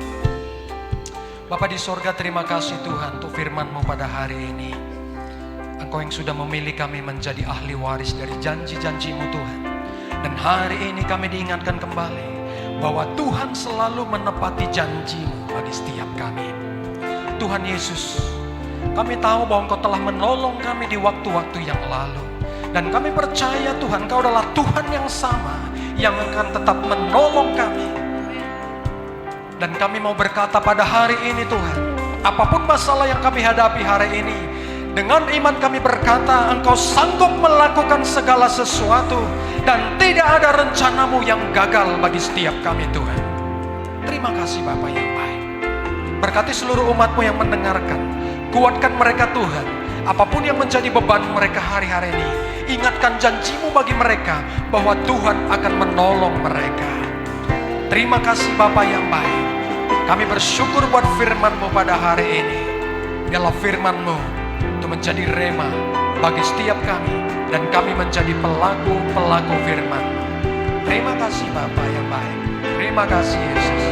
Bapa di sorga, terima kasih Tuhan untuk firman-Mu pada hari ini. Engkau yang sudah memilih kami menjadi ahli waris dari janji-janji-Mu Tuhan. Dan hari ini kami diingatkan kembali bahwa Tuhan selalu menepati janji-Mu bagi setiap kami. Tuhan Yesus, kami tahu bahwa Engkau telah menolong kami di waktu-waktu yang lalu. Dan kami percaya Tuhan, Engkau adalah Tuhan yang sama yang akan tetap menolong kami. Dan kami mau berkata pada hari ini Tuhan, apapun masalah yang kami hadapi hari ini, dengan iman kami berkata, Engkau sanggup melakukan segala sesuatu dan tidak ada rencana-Mu yang gagal bagi setiap kami Tuhan. Terima kasih Bapa yang baik. Berkati seluruh umat-Mu yang mendengarkan. Kuatkan mereka Tuhan. Apapun yang menjadi beban mereka hari-hari ini, ingatkan janji-Mu bagi mereka bahwa Tuhan akan menolong mereka. Terima kasih Bapa yang baik. Kami bersyukur buat firman-Mu pada hari ini. Biarlah firman-Mu itu menjadi rema bagi setiap kami, dan kami menjadi pelaku-pelaku firman. Terima kasih Bapa yang baik. Terima kasih Yesus.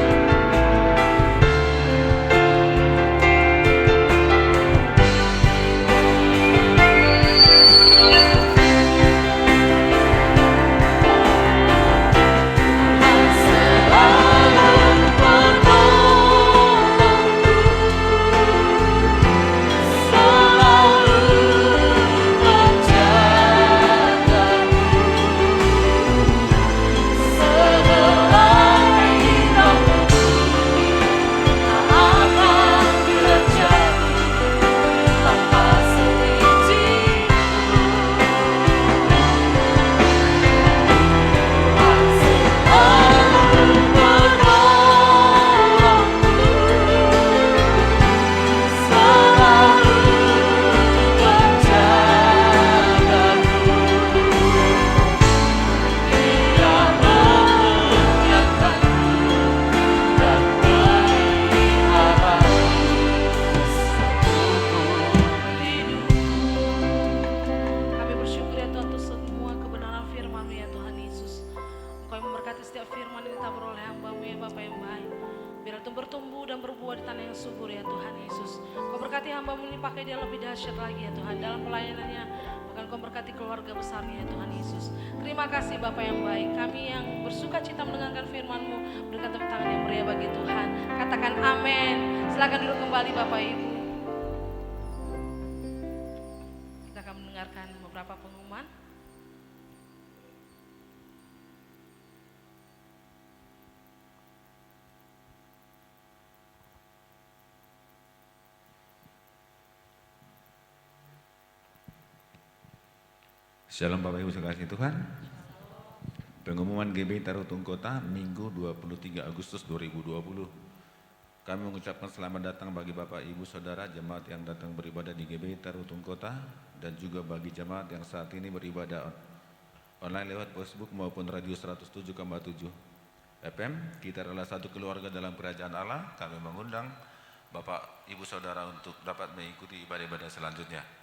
Shalom Bapak Ibu sekalian Tuhan. Pengumuman GBI Tarutung Kota Minggu 23 Agustus 2020. Kami mengucapkan selamat datang bagi Bapak Ibu Saudara jemaat yang datang beribadah di GBI Tarutung Kota, dan juga bagi jemaat yang saat ini beribadah online lewat Facebook maupun radio 107,7 FM. Kita adalah satu keluarga dalam kerajaan Allah. Kami mengundang Bapak Ibu Saudara untuk dapat mengikuti ibadah-ibadah selanjutnya.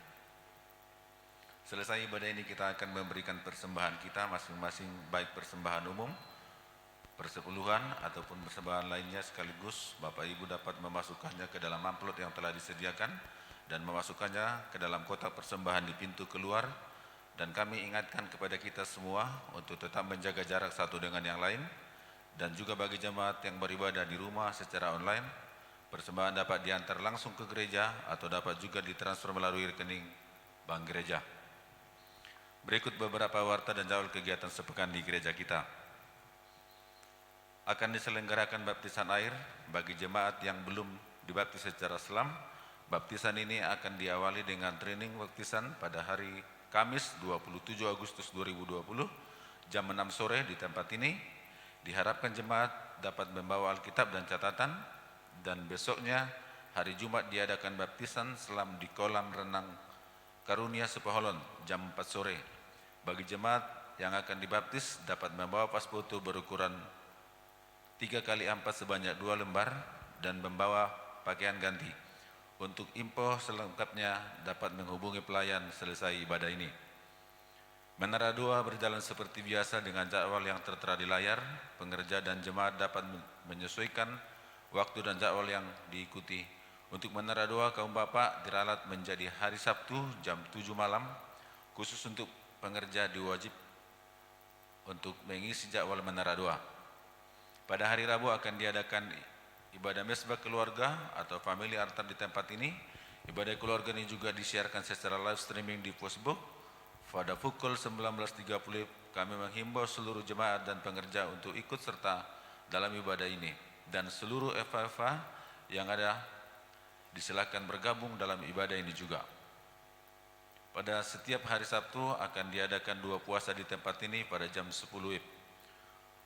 Selesai ibadah ini kita akan memberikan persembahan kita masing-masing, baik persembahan umum, persepuluhan ataupun persembahan lainnya, sekaligus Bapak Ibu dapat memasukkannya ke dalam amplop yang telah disediakan dan memasukkannya ke dalam kotak persembahan di pintu keluar. Dan kami ingatkan kepada kita semua untuk tetap menjaga jarak satu dengan yang lain. Dan juga bagi jemaat yang beribadah di rumah secara online, persembahan dapat diantar langsung ke gereja atau dapat juga ditransfer melalui rekening bank gereja. Berikut beberapa warta dan jadwal kegiatan sepekan di gereja kita. Akan diselenggarakan baptisan air bagi jemaat yang belum dibaptis secara Islam. Baptisan ini akan diawali dengan training baptisan pada hari Kamis 27 Agustus 2020 jam 6 sore di tempat ini. Diharapkan jemaat dapat membawa Alkitab dan catatan, dan besoknya hari Jumat diadakan baptisan selam di kolam renang Karunia Sepaholon jam 4 sore. Bagi jemaat yang akan dibaptis dapat membawa pas foto berukuran 3x4 sebanyak 2 lembar dan membawa pakaian ganti. Untuk info selengkapnya dapat menghubungi pelayan selesai ibadah ini. Menara doa berjalan seperti biasa dengan jadwal yang tertera di layar. Pengerja dan jemaat dapat menyesuaikan waktu dan jadwal yang diikuti Untuk menara doa kaum bapak diralat menjadi hari Sabtu jam 7 malam, khusus untuk pengerja diwajib untuk mengisi jadwal menara doa. Pada hari Rabu akan diadakan ibadah mesbah keluarga atau family altar di tempat ini. Ibadah keluarga ini juga disiarkan secara live streaming di Facebook. Pada pukul 19.30 kami menghimbau seluruh jemaat dan pengerja untuk ikut serta dalam ibadah ini. Dan seluruh eva-eva yang ada disilakan bergabung dalam ibadah ini juga. Pada setiap hari Sabtu akan diadakan 2 puasa di tempat ini pada jam 10 WIB.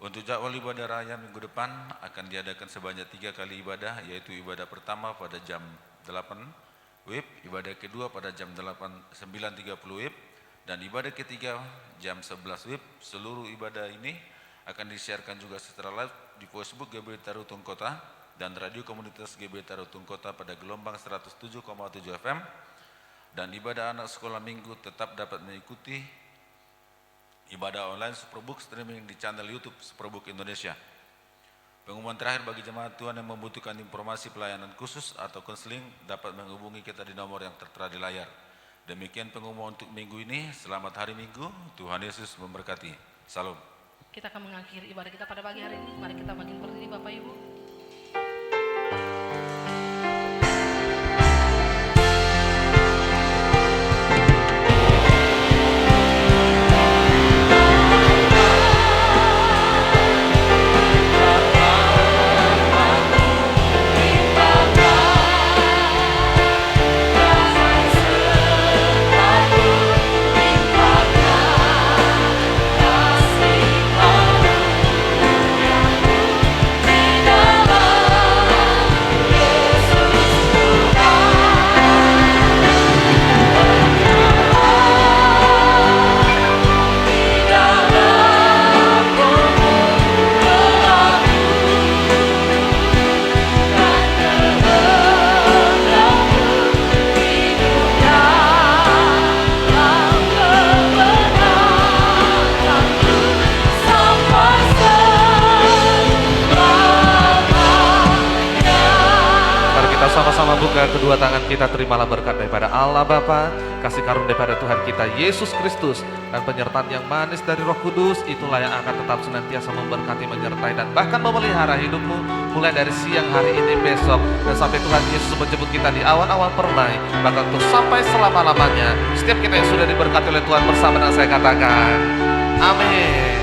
Untuk jadwal ibadah raya minggu depan akan diadakan sebanyak 3 kali ibadah, yaitu ibadah pertama pada jam 8 WIB, ibadah kedua pada jam 9.30 WIB, dan ibadah ketiga jam 11 WIB. Seluruh ibadah ini akan disiarkan juga secara live di Facebook GBI Tarutung Kota dan radio komunitas GBI Tarutung Kota pada gelombang 107,7 FM. Dan ibadah anak sekolah minggu tetap dapat mengikuti ibadah online Superbook streaming di channel YouTube Superbook Indonesia. Pengumuman terakhir bagi jemaat Tuhan yang membutuhkan informasi pelayanan khusus atau konseling dapat menghubungi kita di nomor yang tertera di layar. Demikian pengumuman untuk minggu ini. Selamat hari Minggu. Tuhan Yesus memberkati. Salam. Kita akan mengakhiri ibadah kita pada pagi hari ini. Mari kita makin berdiri Bapak Ibu. Sama-sama buka kedua tangan kita, terimalah berkat daripada Allah Bapa, kasih karunia daripada Tuhan kita Yesus Kristus, dan penyertaan yang manis dari Roh Kudus. Itulah yang akan tetap senantiasa memberkati, menyertai, dan bahkan memelihara hidupmu mulai dari siang hari ini, besok, dan sampai Tuhan Yesus menjemput kita di awan-awan permai, bahkan untuk sampai selama-lamanya. Setiap kita yang sudah diberkati oleh Tuhan bersama dengan saya katakan amin.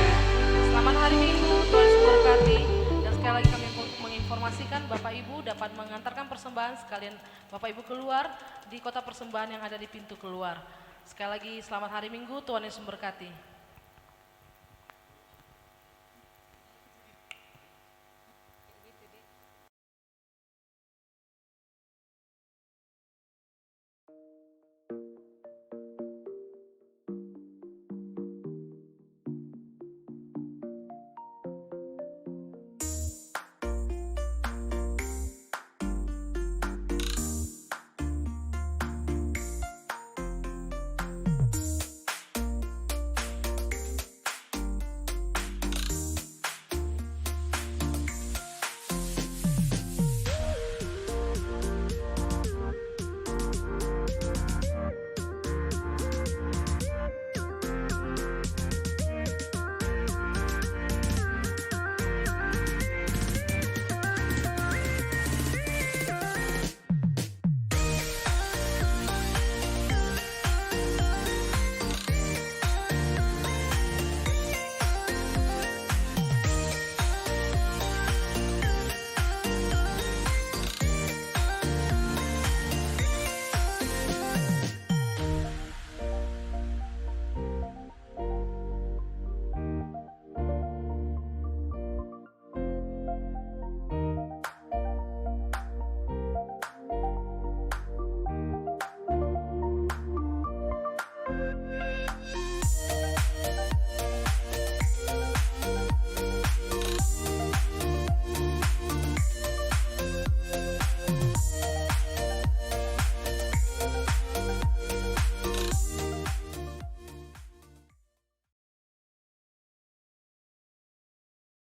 Selamat hari Minggu, Tuhan Yesus memberkati. Dan sekali lagi kami menginformasikan Bapak Ibu dapat mengantarkan persembahan sekalian Bapak Ibu keluar di kotak persembahan yang ada di pintu keluar. Sekali lagi selamat hari Minggu, Tuhan Yesus memberkati.